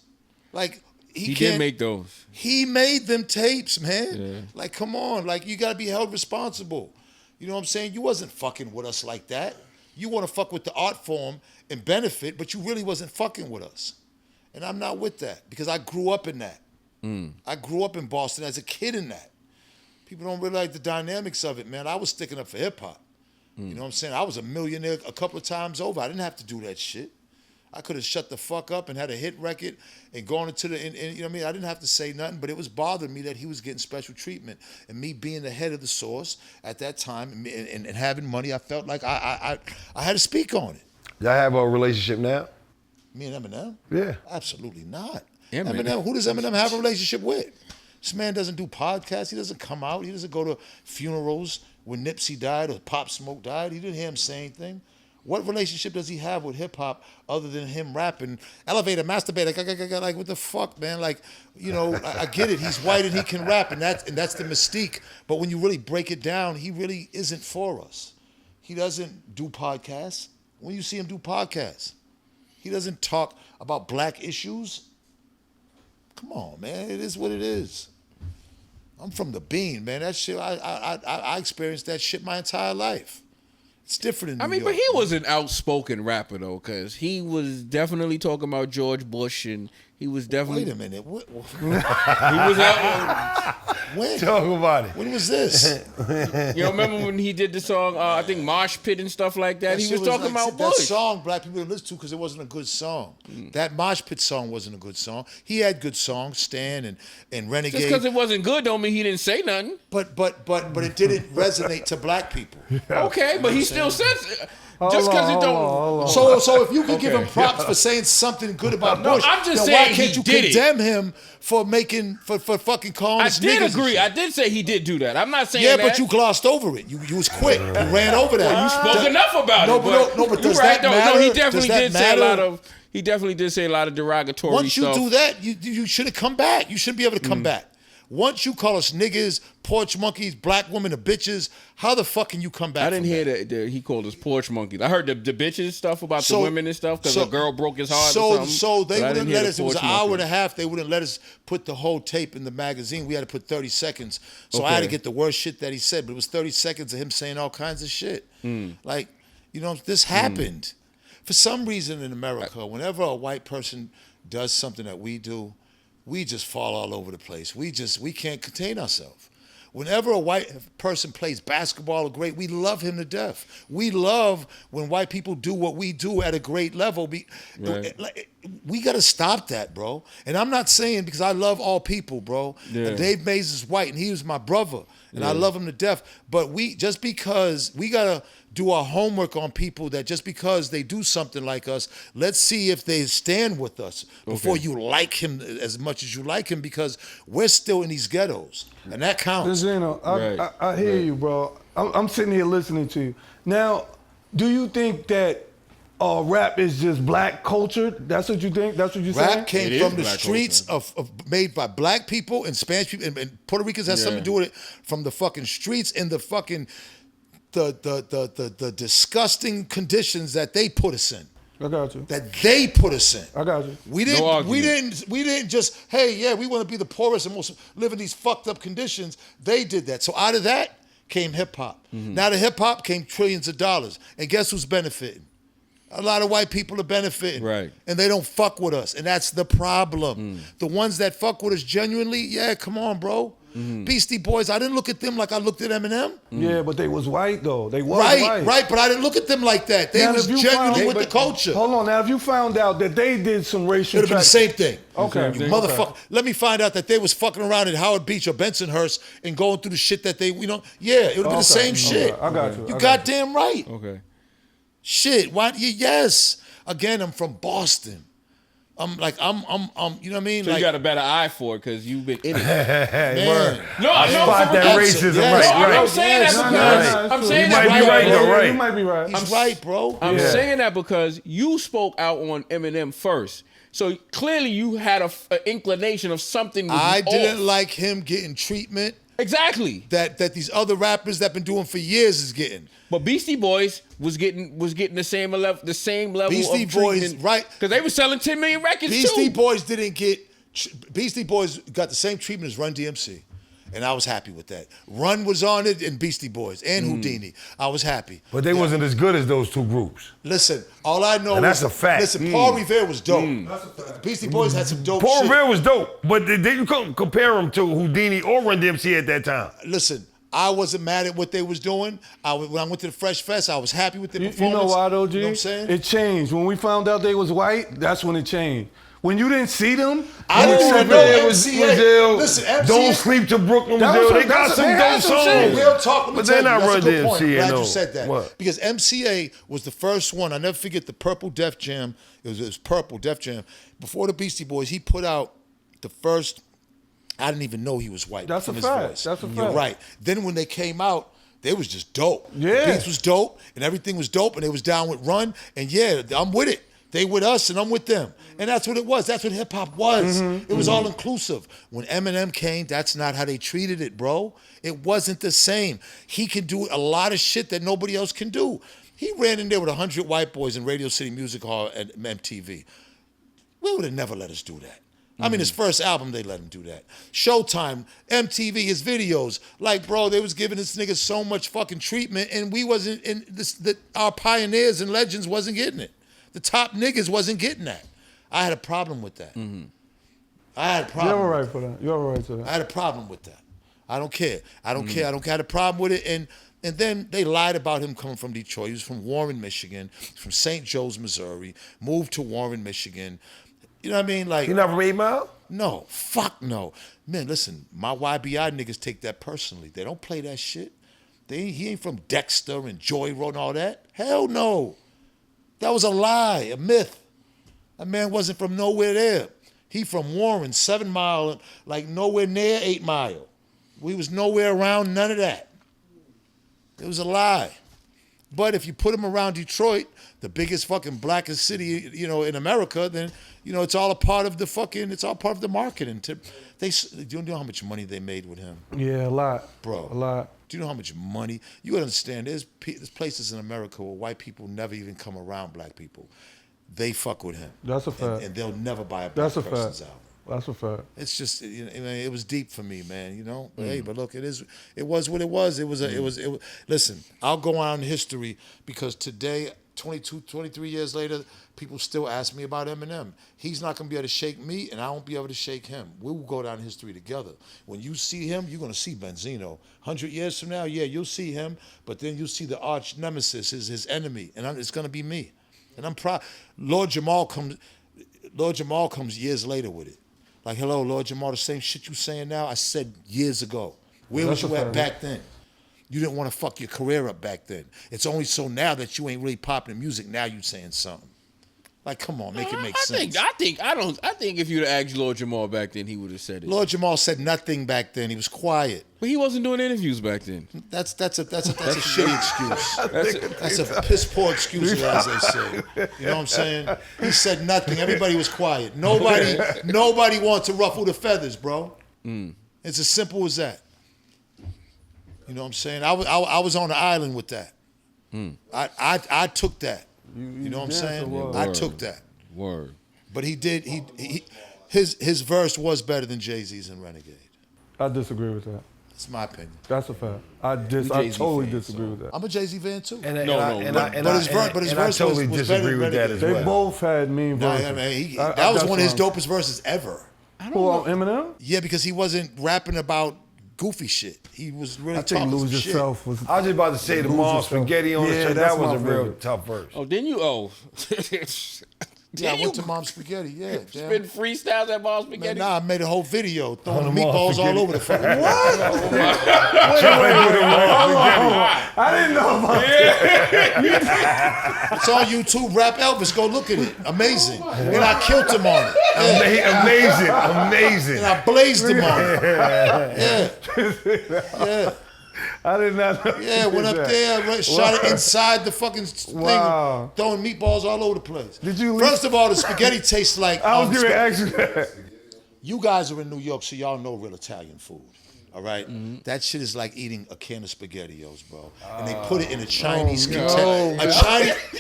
Like he did make those. He made them tapes, man. Yeah. Like, come on, like you got to be held responsible. You know what I'm saying? You wasn't fucking with us like that. You want to fuck with the art form and benefit, but you really wasn't fucking with us. And I'm not with that because I grew up in that. I grew up in Boston as a kid in that. People don't realize the dynamics of it, man. I was sticking up for hip-hop. You know what I'm saying? I was a millionaire a couple of times over. I didn't have to do that shit. I could have shut the fuck up and had a hit record and gone into you know what I mean? I didn't have to say nothing, but it was bothering me that he was getting special treatment. And me being the head of the source at that time and having money, I felt like I had to speak on it. Y'all have a relationship now? Me and Eminem? Yeah. Absolutely not. Eminem. Who does Eminem have a relationship with? This man doesn't do podcasts. He doesn't come out. He doesn't go to funerals when Nipsey died or Pop Smoke died. He didn't hear him say anything. What relationship does he have with hip hop other than him rapping? Elevator, masturbate, like what the fuck, man? Like, you know, I get it. He's white and he can rap, and that's the mystique. But when you really break it down, he really isn't for us. He doesn't do podcasts. When you see him do podcasts, he doesn't talk about black issues. Come on, man. It is what it is. I'm from the bean, man. That shit, I experienced that shit my entire life. It's different in New York. But he was an outspoken rapper though, because he was definitely talking about George Bush, and he was definitely. Wait a minute. What? He was out. When? Talk about it. When was this? You remember when he did the song? I think Mosh Pit and stuff like that. He was talking about that Bush. song. Black people didn't listen to because it wasn't a good song. That Mosh Pit song wasn't a good song. He had good songs, Stan and Renegade. Just because it wasn't good don't mean he didn't say nothing. But it didn't resonate to black people. Okay, but he still says. Just because it don't. So if you could give him props for saying something good about Bush, I'm just then why saying can't he you did condemn him for fucking calling I us did niggas? agree. I did say he did do that. I'm not saying Yeah, that. but you glossed over it. You was quick. You ran over that. You spoke enough about no, it. But you're does right, that though. matter? No, he definitely Does that did say a matter? lot of. He definitely did say a lot of derogatory Once you stuff. do that, you should have come back. You shouldn't be able to come back. Once you call us niggas, porch monkeys, black women, or bitches, how the fuck can you come back? I didn't hear that he called us porch monkeys. I heard the bitches stuff about the women and stuff because a girl broke his heart or something. So they wouldn't let us. It was an hour monkeys. and a half. They wouldn't let us put the whole tape in the magazine. We had to put 30 seconds. So I had to get the worst shit that he said, but it was 30 seconds of him saying all kinds of shit. Like, this happened. For some reason in America, whenever a white person does something that we do, we just fall all over the place. We can't contain ourselves. Whenever a white person plays basketball or great, we love him to death. We love when white people do what we do at a great level. We got to stop that, bro. And I'm not saying because I love all people, bro. Yeah. Dave Mays is white and he was my brother. And I love him to death. But we got to do our homework on people that just because they do something like us, let's see if they stand with us before you like him as much as you like him, because we're still in these ghettos. And that counts. Benzino, I hear you, bro. I'm sitting here listening to you. Now, do you think that rap is just black culture? That's what you think? That's what you're saying? Rap came from the streets of made by black people and Spanish people and Puerto Ricans has something to do with it, from the fucking streets and the fucking the disgusting conditions that they put us in. I got you. That they put us in. I got you. We didn't just, hey, yeah, we want to be the poorest and most live in these fucked up conditions. They did that. So out of that came hip hop. Now the hip hop came trillions of dollars. And guess who's benefiting? A lot of white people are benefiting. Right. And they don't fuck with us. And that's the problem. The ones that fuck with us genuinely, yeah, come on, bro. Beastie Boys, I didn't look at them like I looked at Eminem. Yeah, but they was white though. They was white. Right, but I didn't look at them like that. They was genuinely with the culture. Hold on, now if you found out that they did some racial, it'd have been the same thing. Okay, you motherfucker. Let me find out that they was fucking around at Howard Beach or Bensonhurst and going through the shit that they, yeah, it would have been the same shit. I got you. You goddamn right. Okay. Shit, why? Yes. Again, I'm from Boston. I'm you know what I mean? So like, you got a better eye for it because you've been in it. Man. No, I know. Spot that racism, right. I'm saying that because I'm saying You might be right, though, right? You might be right. He's right, bro. I'm saying that because you spoke out on Eminem first. So clearly you had an inclination of something was I didn't off. like him getting treatment Exactly. that these other rappers that been doing for years is getting. But Beastie Boys was getting the same level Beastie of Boys, treatment, right? Because they were selling 10 million records Beastie too. Boys didn't get. Beastie Boys got the same treatment as Run DMC, and I was happy with that. Run was on it, and Beastie Boys and Houdini. I was happy. But they wasn't as good as those two groups. Listen, all I know And that's is, a fact. Listen, Paul Revere was dope. Beastie Boys had some dope Paul shit. Revere was dope, but you couldn't compare him to Houdini or Run DMC at that time. Listen, I wasn't mad at what they was doing. When I went to the Fresh Fest, I was happy with their You performance. know why though, G? You know what I'm saying? It changed. When we found out they was white, that's when it changed. When you didn't see them, I didn't even know MCA was MCA. ill. Listen, MCA. Don't Sleep to Brooklyn was That ill. was They got what- some that's dope what I'm saying. songs. Real talk, let me But tell they're you, not that's a Run good point. DMC. Glad no. you said that. What? Because MCA was the first one. I never forget the Purple Def Jam. It was Purple Def Jam. Before the Beastie Boys, he put out the first. I didn't even know he was white. That's from a his fact. voice. That's a You're fact. right. Then when they came out, they was just dope. Yeah. The beats was dope, and everything was dope, and they was down with Run. And yeah, I'm with it. They with us, and I'm with them. And that's what it was. That's what hip-hop was. It was all inclusive. When Eminem came, that's not how they treated it, bro. It wasn't the same. He can do a lot of shit that nobody else can do. He ran in there with 100 white boys in Radio City Music Hall at MTV. We would have never let us do that. I mean, his first album, they let him do that. Showtime, MTV, his videos. Like, bro, they was giving this nigga so much fucking treatment, and we wasn't, in this, our pioneers and legends wasn't getting it. The top niggas wasn't getting that. I had a problem with that. I had a problem. You're all right for that. You're all right for that. I had a problem with that. I don't care. I don't care. I don't have a problem with it. And then they lied about him coming from Detroit. He was from Warren, Michigan, from St. Joe's, Missouri, moved to Warren, Michigan. You know what I mean? Like, You never 8 Mile? no, fuck no. Man, listen, my YBI niggas take that personally. They don't play that shit. He ain't from Dexter and Joy Road and all that. Hell no. That was a lie, a myth. That man wasn't from nowhere there. He from Warren, 7 Mile, like nowhere near 8 Mile. We was nowhere around none of that. It was a lie. But if you put him around Detroit, the biggest fucking blackest city, you know, in America, then, you know, it's all a part of the fucking, it's all part of the marketing. Do you know how much money they made with him? Yeah, a lot. Bro. A lot. Do you know how much money? You gotta understand, there's places in America where white people never even come around black people. They fuck with him. That's a fact. And they'll never buy a black That's a person's fact. album. That's a fact. It's just, you know, it was deep for me, man. You know, but hey, but look, it was what it was. It was. Listen, I'll go on in history because today, 22, 23 years later, people still ask me about Eminem. He's not gonna be able to shake me, and I won't be able to shake him. We will go down in history together. When you see him, you're gonna see Benzino. 100 years from now, yeah, you'll see him, but then you'll see the arch nemesis, his enemy, and it's gonna be me. And I'm proud. Lord Jamal comes years later with it. Like, hello, Lord Jamal, the same shit you saying now, I said years ago. Where was you at back then? You didn't want to fuck your career up back then. It's only so now that you ain't really popping in music, now you saying something. Like, come on, make it make sense. I think if you'd have asked Lord Jamal back then, he would have said it. Lord Jamal said nothing back then. He was quiet. But he wasn't doing interviews back then. That's a shitty excuse. That's a piss poor excuse, as they say. You know what I'm saying? He said nothing. Everybody was quiet. Nobody wanted to ruffle the feathers, bro. It's as simple as that. You know what I'm saying? I was on the island with that. I took that. You know what I'm saying? I took that. Word. But his verse was better than Jay-Z's in Renegade. I disagree with that. That's my opinion. That's a fact. I totally disagree with that. I'm a Jay-Z fan too. But his verse totally was disagree better with that as They well. both had mean verses. I mean, that was one of his dopest verses ever. Who, Eminem? Yeah, because he wasn't rapping about goofy shit. He was really I think talking Lose some shit. Yourself was... I was just about to say the Lose mom Yourself. spaghetti on the Yeah, shirt. that's That was my a real favorite. tough verse. Oh, didn't you? Oh. Yeah, I went to Mom's Spaghetti. Yeah, damn. Spin freestyles at Mom's Man, Spaghetti? nah, I made a whole video throwing On the meatballs Mom's all over the fucking I didn't know about that. It's on YouTube. Rap Elvis. Go look at it. Amazing. And I killed him on it. Yeah. Amazing. And I blazed him on it. Yeah. I did not know. Yeah, went up there, shot it inside the fucking thing, Wow. throwing meatballs all over the place. Did you First of all, the spaghetti tastes like... I was going to ask you that. You guys are in New York, so y'all know real Italian food. All right? That shit is like eating a can of SpaghettiOs, bro. And they put it in a Chinese container.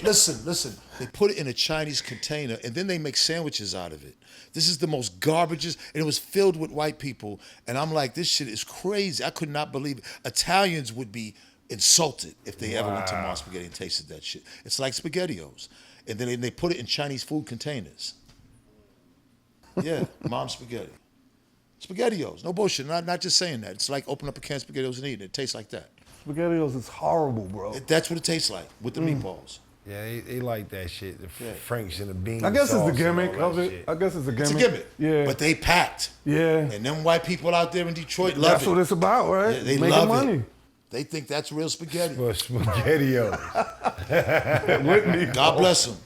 Listen. They put it in a Chinese container, and then they make sandwiches out of it. This is the most garbages, and it was filled with white people. And I'm like, this shit is crazy. I could not believe it. Italians would be insulted if they ever went to Mom's Spaghetti and tasted that shit. It's like SpaghettiOs. And then they put it in Chinese food containers. Yeah, Mom's Spaghetti. SpaghettiOs, no bullshit. Not just saying that. It's like open up a can of SpaghettiOs and eating it. It tastes like that. SpaghettiOs is horrible, bro. That's what it tastes like with the meatballs. Yeah, they like that shit. The Franks and the beans. I guess it's the sauce and gimmick all of that it. shit. I guess it's a gimmick. It's a gimmick. Yeah. But they packed. Yeah. And them white people out there in Detroit love That's it. what it's about, right? Yeah, they Making love money. it. They think that's real spaghetti. For SpaghettiOs. Whitney. God bless them.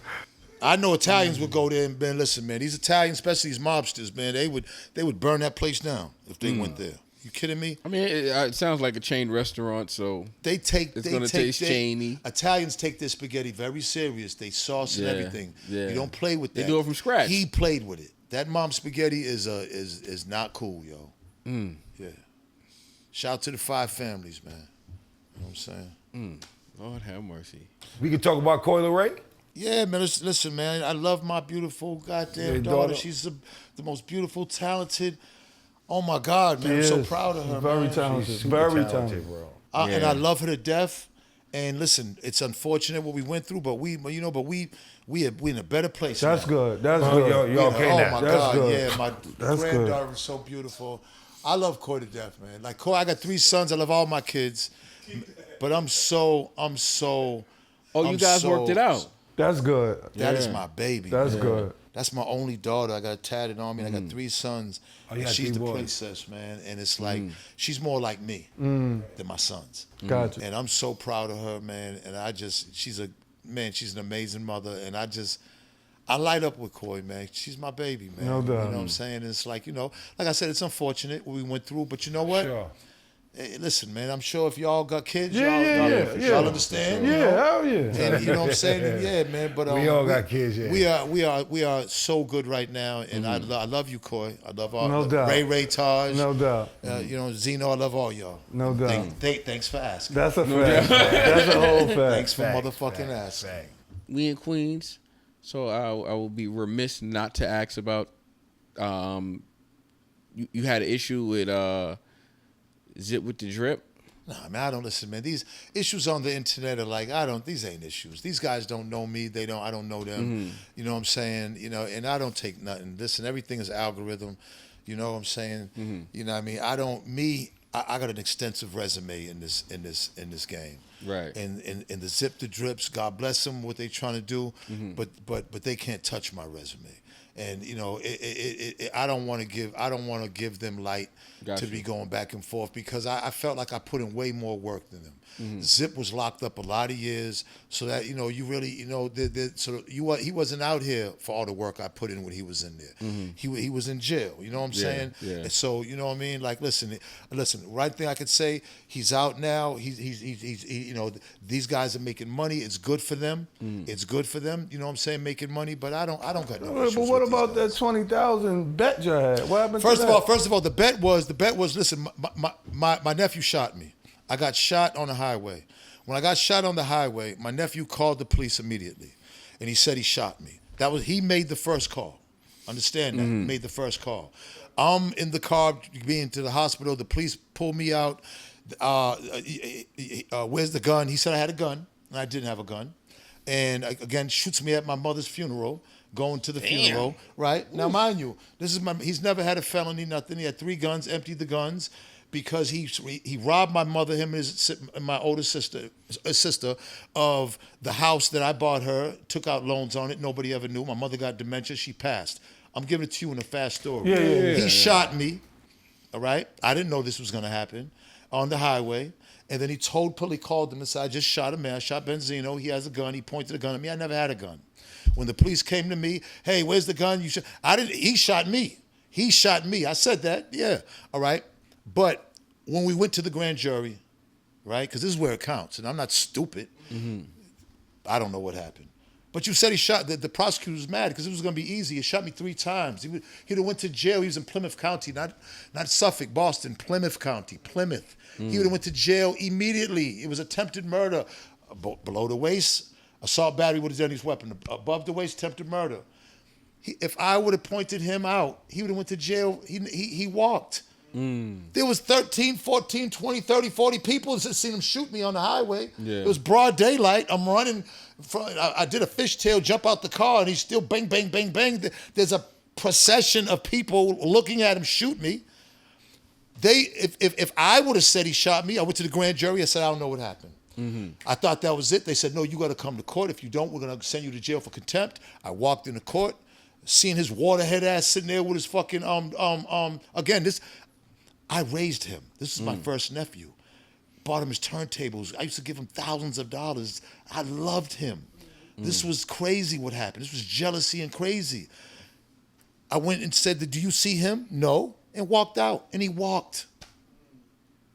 I know Italians would go there and man, listen, man, these Italians, especially these mobsters, man, they would burn that place down if they went there. You kidding me? I mean, it sounds like a chain restaurant, so it's going to taste chainy. Italians take their spaghetti very serious. They sauce and everything. Yeah. You don't play with that. They do it from scratch. He played with it. That Mom's Spaghetti is not cool, yo. Yeah. Shout out to the 5 families, man. You know what I'm saying? Lord have mercy. We can talk about Leray? Yeah, man. Listen, man. I love my beautiful goddamn daughter. She's the most beautiful, talented. Oh my God, man! I'm so proud of her. Very man. talented. She's Very talented, talented. bro. And I love her to death. And listen, it's unfortunate what we went through, but we in a better place. That's now. good. That's good. You okay Oh now? my That's God, good. yeah, my That's granddaughter is so beautiful. I love Coy to death, man. Like Coy, I got 3 sons. I love all my kids, but I'm so. Oh, you guys worked it out. That's good. That is my baby. That's man. good. That's my only daughter. I got it tatted on me. And I got 3 sons. you got she's 3 the boys. princess, man. And it's like she's more like me than my sons. Gotcha. And I'm so proud of her, man. And she's an amazing mother. And I light up with Coy, man. She's my baby, man. No doubt. You know what I'm saying? It's like, like I said, it's unfortunate what we went through, but you know what? Sure. Hey, listen, man, I'm sure if y'all got kids, Yeah. y'all understand. You know? Yeah, hell yeah. And you know what I'm saying? Yeah, man. But We all got kids, yeah. We are so good right now, and I love you, Coy. I love all No doubt. Ray Taj. No doubt. Zeno. I love all y'all. No doubt. Thanks for asking. That's a fact. That's a whole fact. Thanks for motherfucking asking. We in Queens, so I will be remiss not to ask about. You had an issue with Zip with the Drip. Nah, man, I don't listen, man. These issues on the internet are like, these ain't issues. These guys don't know me. I don't know them. You know what I'm saying? And I don't take nothing. Listen, everything is algorithm. You know what I'm saying? You know what I mean? I got an extensive resume in this game. Right. And the Zip the Drips, God bless them, what they trying to do, but they can't touch my resume. And I don't want to give them light to be going back and forth because I felt like I put in way more work than them. Zip was locked up a lot of years, so that you really he wasn't out here for all the work I put in when he was in there. He was in jail. You know what I'm saying? Yeah. And so you know what I mean. Like listen. Right thing I could say, he's out now. He's these guys are making money. It's good for them. It's good for them. You know what I'm saying? Making money, but I don't got no issues. But what with about these that 20,000 bet you had? What happened First to that? of all, the bet was listen. My nephew shot me. I got shot on the highway. When I got shot on the highway, my nephew called the police immediately, and he said he shot me. He made the first call. Understand that? He made the first call. I'm in the car being to the hospital. The police pulled me out. Where's the gun? He said I had a gun, and I didn't have a gun. And again, shoots me at my mother's funeral. Going to the funeral, right? Now, mind you, he's never had a felony, nothing. He had 3 guns, emptied the guns. Because he robbed my mother, him and my older sister of the house that I bought her, took out loans on it. Nobody ever knew. My mother got dementia. She passed. I'm giving it to you in a fast story. He shot me, all right? I didn't know this was going to happen on the highway. And then he called them and said, I just shot a man. I shot Benzino. He has a gun. He pointed a gun at me. I never had a gun. When the police came to me, hey, where's the gun? He shot me. He shot me. I said that, yeah, all right? But when we went to the grand jury, right, because this is where it counts, and I'm not stupid. I don't know what happened. But you said he shot, the prosecutor was mad because it was going to be easy. He shot me 3 times. He'd have went to jail. He was in Plymouth County, not Suffolk, Boston, Plymouth County, Plymouth. He would have went to jail immediately. It was attempted murder. Below the waist, assault battery with a dangerous weapon. Above the waist, attempted murder. If I would have pointed him out, he would have went to jail. He walked. There was 13, 14, 20, 30, 40 people that seen him shoot me on the highway. Yeah. It was broad daylight. I'm running. I did a fishtail, jump out the car, and he's still bang, bang, bang, bang. There's a procession of people looking at him shoot me. If I would have said he shot me, I went to the grand jury. I said, I don't know what happened. I thought that was it. They said, no, you got to come to court. If you don't, we're going to send you to jail for contempt. I walked into court, seeing his waterhead ass sitting there with his fucking, I raised him. This is my first nephew. Bought him his turntables. I used to give him thousands of dollars. I loved him. This was crazy what happened. This was jealousy and crazy. I went and said, do you see him? No. And walked out. And he walked.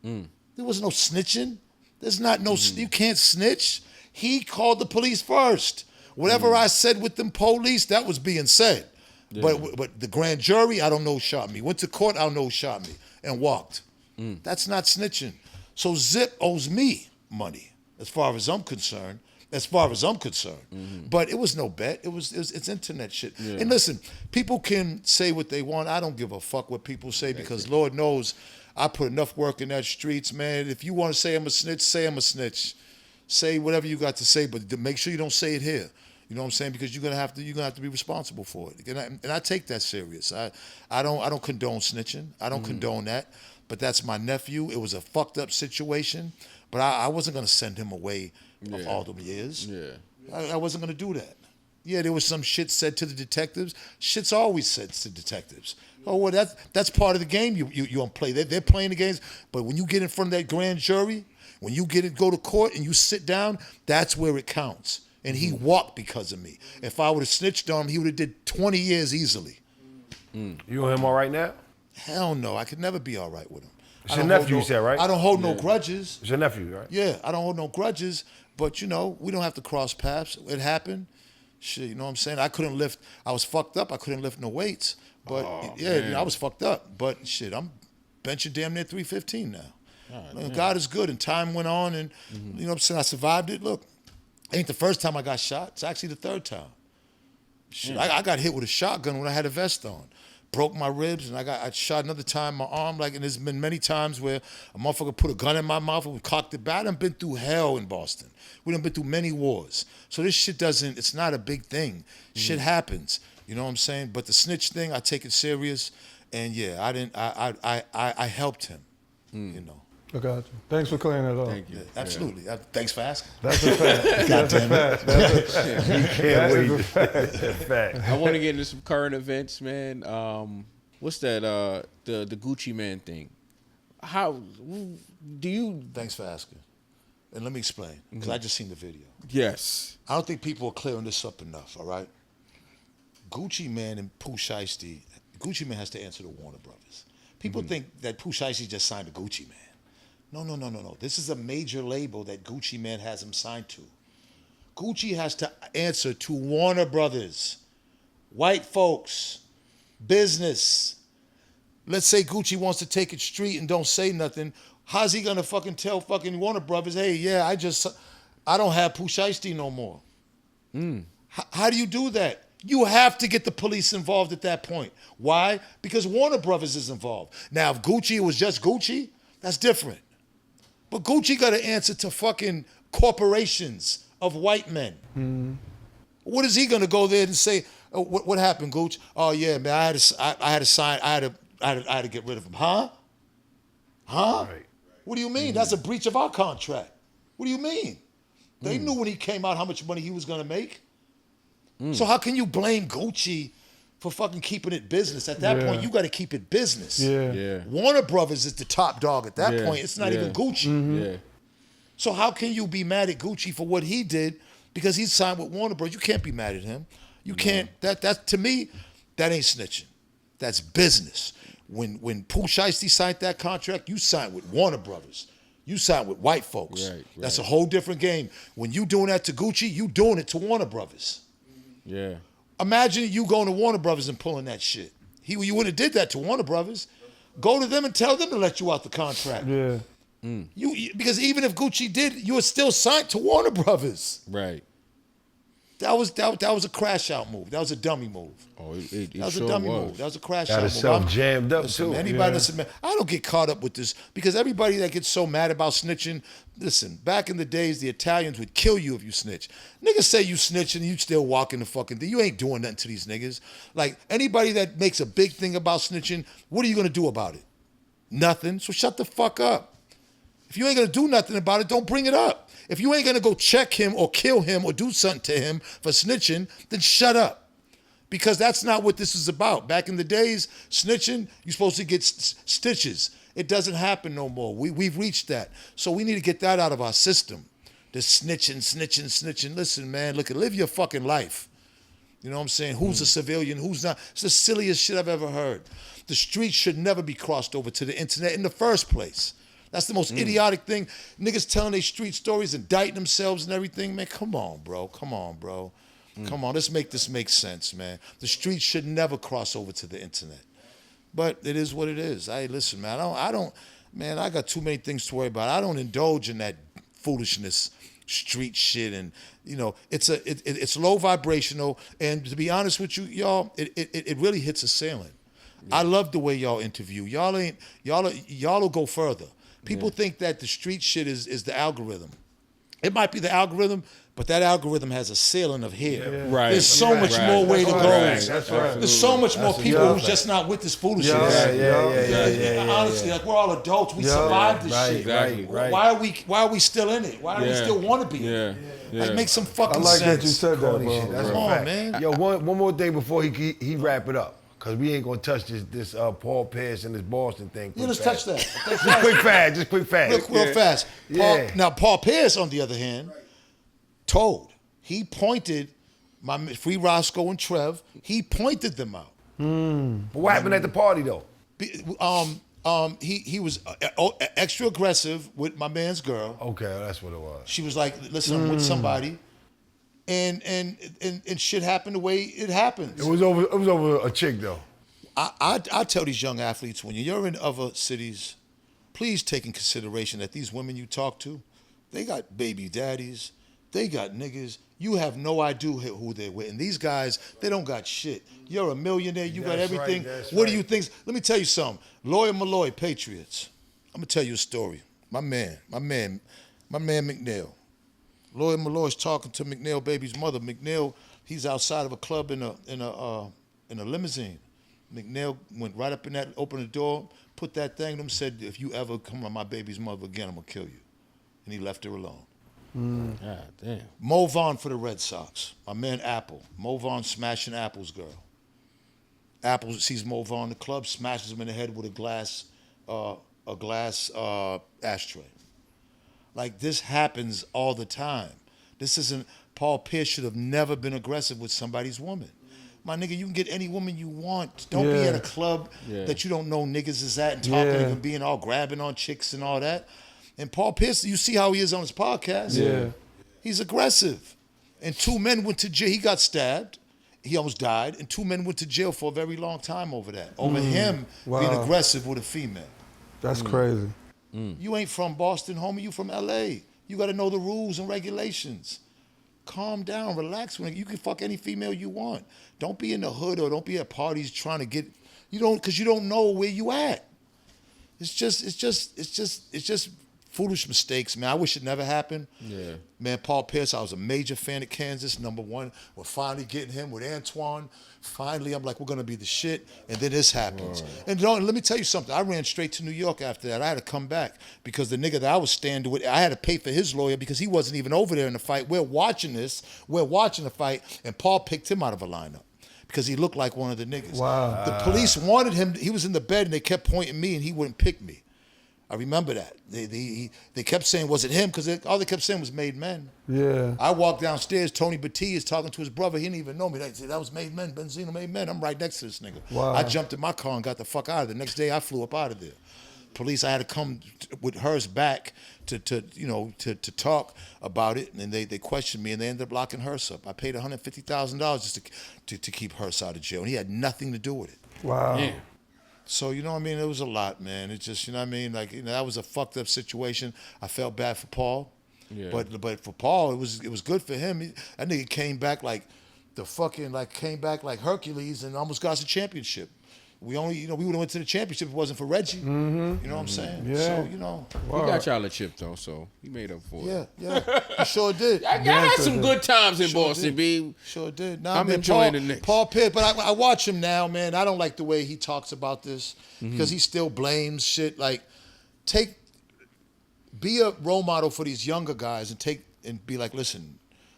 There was no snitching. There's not no, you can't snitch. He called the police first. Whatever I said with them police, that was being said. Yeah. But the grand jury, I don't know who shot me. Went to court, I don't know who shot me. And walked. That's not snitching. So Zip owes me money, as far as I'm concerned. as far as I'm concerned. But it was no bet. It's internet shit. Yeah. And listen, people can say what they want. I don't give a fuck what people say because Lord knows I put enough work in that streets, man. If you want to say I'm a snitch, say I'm a snitch. Say whatever you got to say, but make sure you don't say it here. You know what I'm saying? Because you're gonna have to be responsible for it. And I take that serious. I don't condone snitching. I don't condone that. But that's my nephew. It was a fucked up situation. But I wasn't gonna send him away of all them years. Yeah. I wasn't gonna do that. Yeah, there was some shit said to the detectives. Shit's always said to detectives. Oh, well, that's part of the game you don't play. They're playing the games. But when you get in front of that grand jury, when you go to court and you sit down, that's where it counts. And he walked because of me. If I would have snitched on him, he would have did 20 years easily. You and him all right now? Hell no, I could never be all right with him. It's your nephew, you said, right? I don't hold no grudges. It's your nephew, right? Yeah, I don't hold no grudges. But, we don't have to cross paths. It happened. Shit, you know what I'm saying? I couldn't lift. I was fucked up. I couldn't lift no weights. But, I was fucked up. But, shit, I'm benching damn near 315 now. God is good. And time went on. And, you know what I'm saying? I survived it. Look, ain't the first time I got shot. It's actually the third time. Shit, I got hit with a shotgun when I had a vest on. Broke my ribs, and I shot another time my arm. And there's been many times where a motherfucker put a gun in my mouth and we cocked it back. I done been through hell in Boston. We done been through many wars. So this shit it's not a big thing. Shit happens. You know what I'm saying? But the snitch thing, I take it serious. And I helped him, I got you. Thanks for clearing it up. Thank you. Yeah, absolutely. Thanks for asking. That's a fact. That's a fact. I want to get into some current events, man. What's that? The Gucci Man thing. How do you? Thanks for asking. And let me explain, because I just seen the video. Yes. I don't think people are clearing this up enough. All right. Gucci Man and Pooh Shiesty. Gucci Man has to answer to Warner Brothers. People think that Pooh Shiesty just signed to Gucci Man. No. This is a major label that Gucci Man has him signed to. Gucci has to answer to Warner Brothers, white folks, business. Let's say Gucci wants to take it street and don't say nothing. How's he gonna fucking tell fucking Warner Brothers, hey, yeah, I don't have Pooh Shiesty no more. How do you do that? You have to get the police involved at that point. Why? Because Warner Brothers is involved. Now, if Gucci was just Gucci, that's different. But Gucci got to answer to fucking corporations of white men. What is he gonna go there and say? What happened, Gucci? Oh yeah, man, I had to sign. I had to get rid of him. Huh? Right. What do you mean? That's a breach of our contract. What do you mean? They knew when he came out how much money he was gonna make. So how can you blame Gucci for fucking keeping it business? At that point, you got to keep it business. Yeah. Warner Brothers is the top dog at that point. It's not even Gucci. Yeah. So how can you be mad at Gucci for what he did because he signed with Warner Bros? You can't be mad at him. You can't. That to me, that ain't snitching. That's business. When Pooh Shiesty signed that contract, you signed with Warner Brothers. You signed with white folks. Right. That's a whole different game. When you doing that to Gucci, you doing it to Warner Brothers. Yeah. Imagine you going to Warner Brothers and pulling that shit. You wouldn't have did that to Warner Brothers. Go to them and tell them to let you out the contract. Yeah. Because even if Gucci did, you were still signed to Warner Brothers. Right. That was a crash out move. That was a dummy move. Oh, that was a dummy move. That was a crash out move. Got jammed up too. Anybody listen, man, I don't get caught up with this because everybody that gets so mad about snitching, listen, back in the days, the Italians would kill you if you snitch. Niggas say you snitching and you still walking the fucking thing. You ain't doing nothing to these niggas. Like, anybody that makes a big thing about snitching, what are you gonna do about it? Nothing. So shut the fuck up. If you ain't gonna do nothing about it, don't bring it up. If you ain't gonna go check him or kill him or do something to him for snitching, then shut up. Because that's not what this is about. Back in the days, snitching, you're supposed to get stitches. It doesn't happen no more. We've reached that. So we need to get that out of our system. The snitching. Listen, man, live your fucking life. You know what I'm saying? Who's a civilian? Who's not? It's the silliest shit I've ever heard. The streets should never be crossed over to the internet in the first place. That's the most idiotic thing. Niggas telling their street stories, indicting themselves and everything. Man, come on, bro. Come on, let's make this make sense, man. The streets should never cross over to the internet. But it is what it is. Hey, listen, man, I got too many things to worry about. I don't indulge in that foolishness street shit, and it's low vibrational. And to be honest with you, y'all, it really hits a ceiling. Yeah. I love the way y'all interview. Y'all will go further. People think that the street shit is the algorithm. It might be the algorithm, but that algorithm has a ceiling of hair. Yeah. Right. There's so much more way to go. That's right. There's so much more people who's just not with this foolishness. Honestly, like we're all adults. We survived this shit. Exactly. Right. Why are we still in it? Why do we still want to be in it? Like, make some fucking sense. I like that you said that, bro. That's Come on, man. Yo, one more thing before he wrap it up. Because we ain't going to touch this Paul Pierce and this Boston thing. Let's touch that. Just quick fast. Real fast. Now, Paul Pierce, on the other hand, told. He pointed, my Free Roscoe and Trev, he pointed them out. But what happened at the party, though? He was extra aggressive with my man's girl. Okay, that's what it was. She was like, listen, I'm with somebody. And shit happened the way it happens. It was over a chick though. I tell these young athletes, when you're in other cities, please take in consideration that these women you talk to, they got baby daddies, they got niggas. You have no idea who they're with. And these guys, they don't got shit. You're a millionaire, you got everything. What do you think? Let me tell you something. Lawyer Malloy, Patriots. I'm gonna tell you a story. My man McNeil. Lawyer Malloy's talking to McNeil baby's mother. McNeil, he's outside of a club in a limousine. McNeil went right up in that, opened the door, put that thing to him, said, if you ever come around my baby's mother again, I'm gonna kill you. And he left her alone. God damn. Mo Vaughn for the Red Sox. My man Apple. Mo Vaughn smashing Apple's girl. Apple sees Mo Vaughn in the club, smashes him in the head with a glass ashtray. Like, this happens all the time. This isn't, Paul Pierce should have never been aggressive with somebody's woman. My nigga, you can get any woman you want. Don't be at a club that you don't know niggas is at and talking and being all grabbing on chicks and all that. And Paul Pierce, you see how he is on his podcast? Yeah. He's aggressive. And 2 men went to jail. He got stabbed. He almost died. And 2 men went to jail for a very long time over that. Over him being aggressive with a female. That's crazy. You ain't from Boston, homie. You from L.A. You got to know the rules and regulations. Calm down, relax. You can fuck any female you want. Don't be in the hood or don't be at parties trying to get. Because you don't know where you at. It's just foolish mistakes, man. I wish it never happened. Yeah. Man, Paul Pierce, I was a major fan of Kansas, #1. We're finally getting him with Antoine. Finally, I'm like, we're going to be the shit. And then this happens. And let me tell you something. I ran straight to New York after that. I had to come back because the nigga that I was standing with, I had to pay for his lawyer because he wasn't even over there in the fight. We're watching this. We're watching the fight. And Paul picked him out of a lineup because he looked like one of the niggas. Wow. The police wanted him. He was in the bed and they kept pointing me and he wouldn't pick me. I remember that. They kept saying, was it him? Because all they kept saying was Made Men. Yeah. I walked downstairs, Tony Batiste is talking to his brother. He didn't even know me. They said, that was Made Men, Benzino Made Men. I'm right next to this nigga. Wow. I jumped in my car and got the fuck out of there. The next day, I flew up out of there. Police, I had to come with hers back to talk about it, and they questioned me, and they ended up locking Hearst up. I paid $150,000 just to keep Hearst out of jail, and he had nothing to do with it. Wow. Yeah. So, you know what I mean? It was a lot, man. It just, you know what I mean? Like, that was a fucked up situation. I felt bad for Paul. Yeah. But for Paul, it was good for him. That nigga came back like Hercules and almost got us a championship. We only, we would have went to the championship if it wasn't for Reggie. Mm-hmm. You know what I'm saying? Yeah. So, He got y'all a chip though, so he made up for it. Yeah. He sure did. I had some good times in Boston, B. Sure did. I'm enjoying the Knicks. Paul Pierce, but I watch him now, man. I don't like the way he talks about this because he still blames shit. Like, be a role model for these younger guys and be like, listen,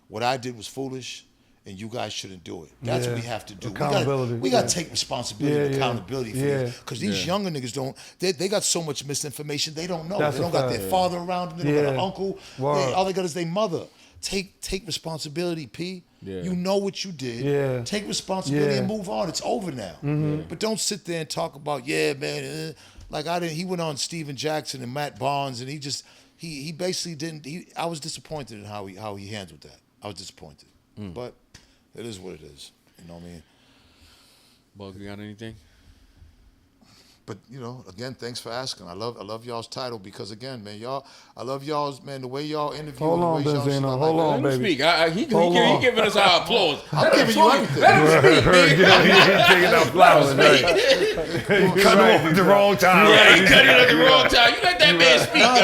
what I did was foolish. And you guys shouldn't do it. That's what we have to do. Accountability. We got to take responsibility and accountability for this. Because these younger niggas don't, they got so much misinformation, they don't know. They don't got their father around them, they don't got an uncle. All they got is their mother. Take responsibility, P. Yeah. You know what you did. Yeah. Take responsibility and move on. It's over now. Mm-hmm. But don't sit there and talk about, man, he went on Steven Jackson and Matt Barnes, and he basically didn't, I was disappointed in how he handled that. I was disappointed. But it is what it is. You know what I mean? Bug, you got anything? But again, thanks for asking. I love y'all's title because again, man, I love y'all's the way y'all interview. Hold on, Benzino. Hold on, Let him baby. speak. He giving us our applause. I'm giving you everything. Let him speak, man. He's taking out flowers. Right? Cut him off at the wrong time. Yeah, he cut it at the wrong time. You let that man speak. Nah,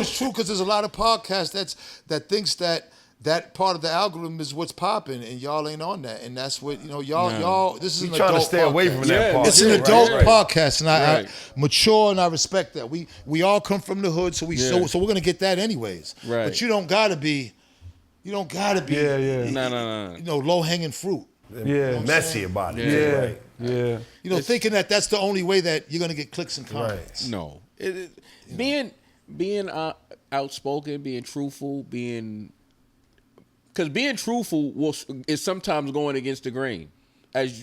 it's true because there's a lot of podcasts that thinks that part of the algorithm is what's popping, and y'all ain't on that, and that's what y'all. This is an trying adult to stay podcast. away from that part. It's an adult podcast, and I Right. mature and I respect that. We all come from the hood, so we're gonna get that anyways. Right. But you don't gotta be. No. Low hanging fruit. Yeah. Messy about it. Yeah. Yeah. Thinking that that's the only way that you're gonna get clicks and comments. No. Being outspoken, being truthful, because being truthful is sometimes going against the grain, as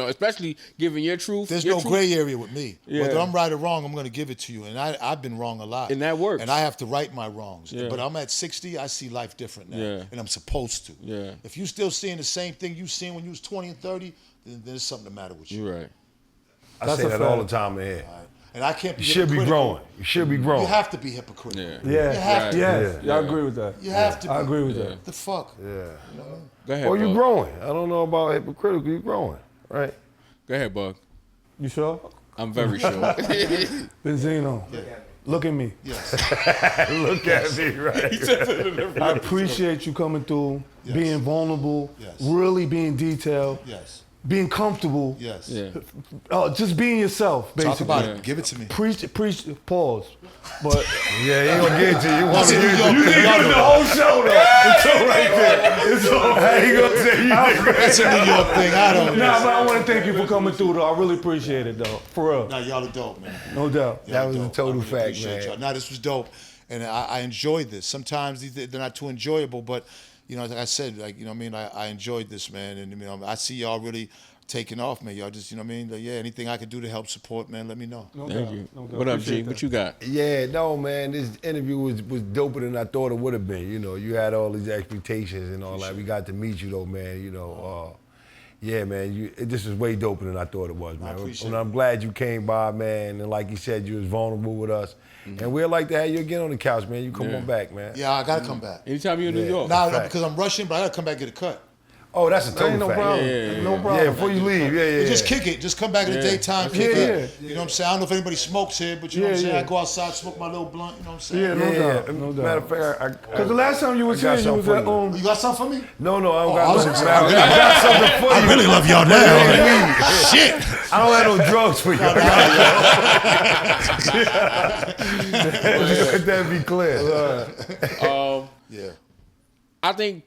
especially giving your truth. There's your no truth. gray area with me. Yeah. Whether I'm right or wrong, I'm going to give it to you. And I've been wrong a lot. And that works. And I have to right my wrongs. Yeah. But I'm at 60, I see life different now. Yeah. And I'm supposed to. Yeah. If you still seeing the same thing you seen when you was 20 and 30, then there's something the matter with you. You're right. I say that all the time in here. And I can't be You should be hypocritical. growing. You should be growing. You have to be hypocritical. Yeah. Yeah. You have to. Yes. Yeah. I agree with that. You have to be. I agree with that. The fuck? Yeah. Go ahead. Or you Bug. growing. I don't know about hypocritical. You growing, right? Go ahead, Bug. You sure? I'm very sure. Benzino, look at me. Yes. Look at me, right? I appreciate you coming through, Yes. being vulnerable, Yes. really being detailed, Yes. being comfortable, Yes. Yeah. just being yourself, basically. Talk about Yeah. it. Give it to me. Preach, pause. But Yeah, he gonna get to you. You want That's to a New get York to you. thing. Y'all know that. whole show though, until right there. It's all He gonna say you That's a New York thing. I don't know. Nah, but I want to thank you for coming through, though. I really appreciate it, though. For real. Nah, y'all are dope, man. No doubt. That was a Dope. total I really fact, appreciate man. y'all. Nah, this was dope, and I enjoyed this. Sometimes they're not too enjoyable, but like I said, I enjoyed this, man, and I see y'all really taking off, man. Y'all just, anything I could do to help support, man, let me know. No Thank doubt. you. No doubt. What up, Appreciate G? that. What you got? Yeah, no, man. This interview was doper than I thought it would have been. You had all these expectations and all that. We got to meet you, though, man. Yeah, man. This is way doper than I thought it was, man. appreciate And I'm glad you came by, man. And like you said, you was vulnerable with us. And we'd like to have you again on the couch, man. You come on back, man. Yeah, I gotta come back. Anytime you're in New Yeah. York. Nah, fact. because I'm rushing, but I gotta come back and get a cut. Oh, that's a Ain't total no fact. problem. Yeah. No Yeah, problem. before you leave. Yeah. Just kick it. Just come back in the Yeah. daytime, kick Yeah, it. yeah. You know what I'm saying? I don't know if anybody smokes here, but you know what I'm saying? Yeah. I go outside, smoke my little blunt, you know what I'm saying? Yeah, no doubt. No Matter doubt. of fact, Because the last time you was I here, got you was something at for you. You got something for me? No, I don't I got was nothing. gonna say, I got something for you. I really love y'all now. Shit. I don't have no drugs for you. Let that be clear. Yeah. I think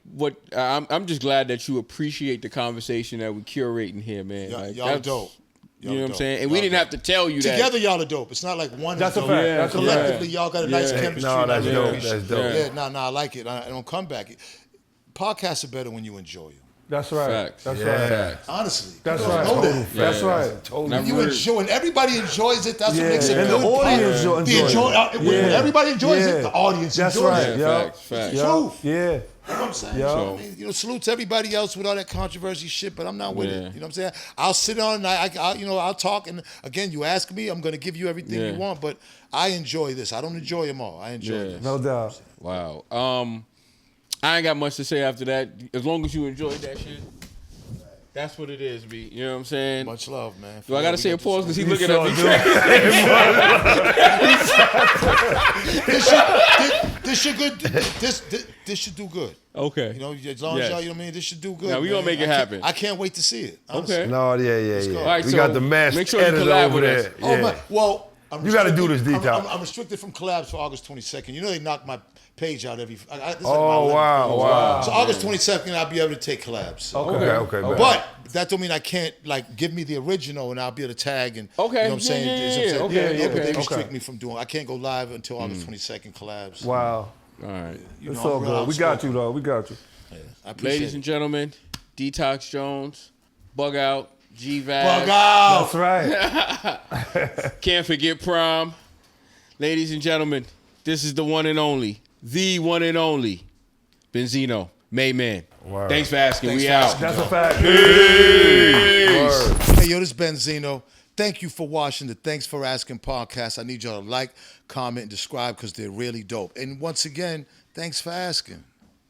I'm just glad that you appreciate the conversation that we're curating here, man. Y'all that's- dope. You know what I'm saying? And we didn't have to tell you that. Together, y'all are dope. It's not like one That's is a dope. fact. That's a fact. Collectively, y'all got a nice Yeah. chemistry. No, and I that's really dope. appreciate That's it. dope. Yeah, I like it. I don't come back. Podcasts are better when you enjoy them. That's right. Facts. That's Yeah. right. Facts. Honestly. That's You don't right. know Total that. That's Yeah. right. Totally. Never You really- enjoy, when everybody enjoys it, that's Yeah. what makes it And good. the audience The enjoy it. when Yeah. everybody enjoys Yeah. it, the audience That's enjoys right. it. Yeah, Yeah. facts, facts. Yeah. Yeah. Truth. Yeah. You know what I'm saying? Yeah. So, I mean, salute to everybody else with all that controversy shit, but I'm not with Yeah. it. You know what I'm saying? I'll sit on and I'll talk, and again, you ask me, I'm gonna give you everything Yeah. you want, but I enjoy this. I don't enjoy them all. I enjoy Yeah. this. No doubt. Wow. I ain't got much to say after that. As long as you enjoyed that shit, that's what it is, B. You know what I'm saying? Much love, man. Do I gotta say a pause because he looking sure at me? This should good. This should do good. Okay. You know, as long as Yes. y'all, you know what I mean. This should do good. Now, we gonna man. make it I can't- happen. I can't wait to see it. Honestly. Okay. No, yeah. go. All right, We so got the master make sure you editor collab over with there. us. Oh Yeah. my! Well, I'm You gotta do restricted- this detail. I'm restricted from collabs for August 22nd. You know they knock my page out every. This is like my Oh, 11th wow, page. wow. So August 22nd, I'll be able to take collabs. Okay. But that don't mean I can't give me the original and I'll be able to tag and Okay, you know what I'm saying. yeah, You know what I'm saying? okay, But they okay. restrict me from doing. I can't go live until August 22nd collabs. Wow. All right. You It's know, all I'm real good. We got outspoken. you, though. We got you. I appreciate Ladies it. and gentlemen, Detox Jones, Bug Out, G-Vaz. Bug out. That's right. Can't forget Prom. Ladies and gentlemen, this is the one and only, Benzino, Mayman. Word. Thanks for asking. Thanks We for out. asking. That's a fact. Hey, yo, this is Benzino. Thank you for watching the Thanks for Asking podcast. I need y'all to like, comment, and subscribe because they're really dope. And once again, thanks for asking.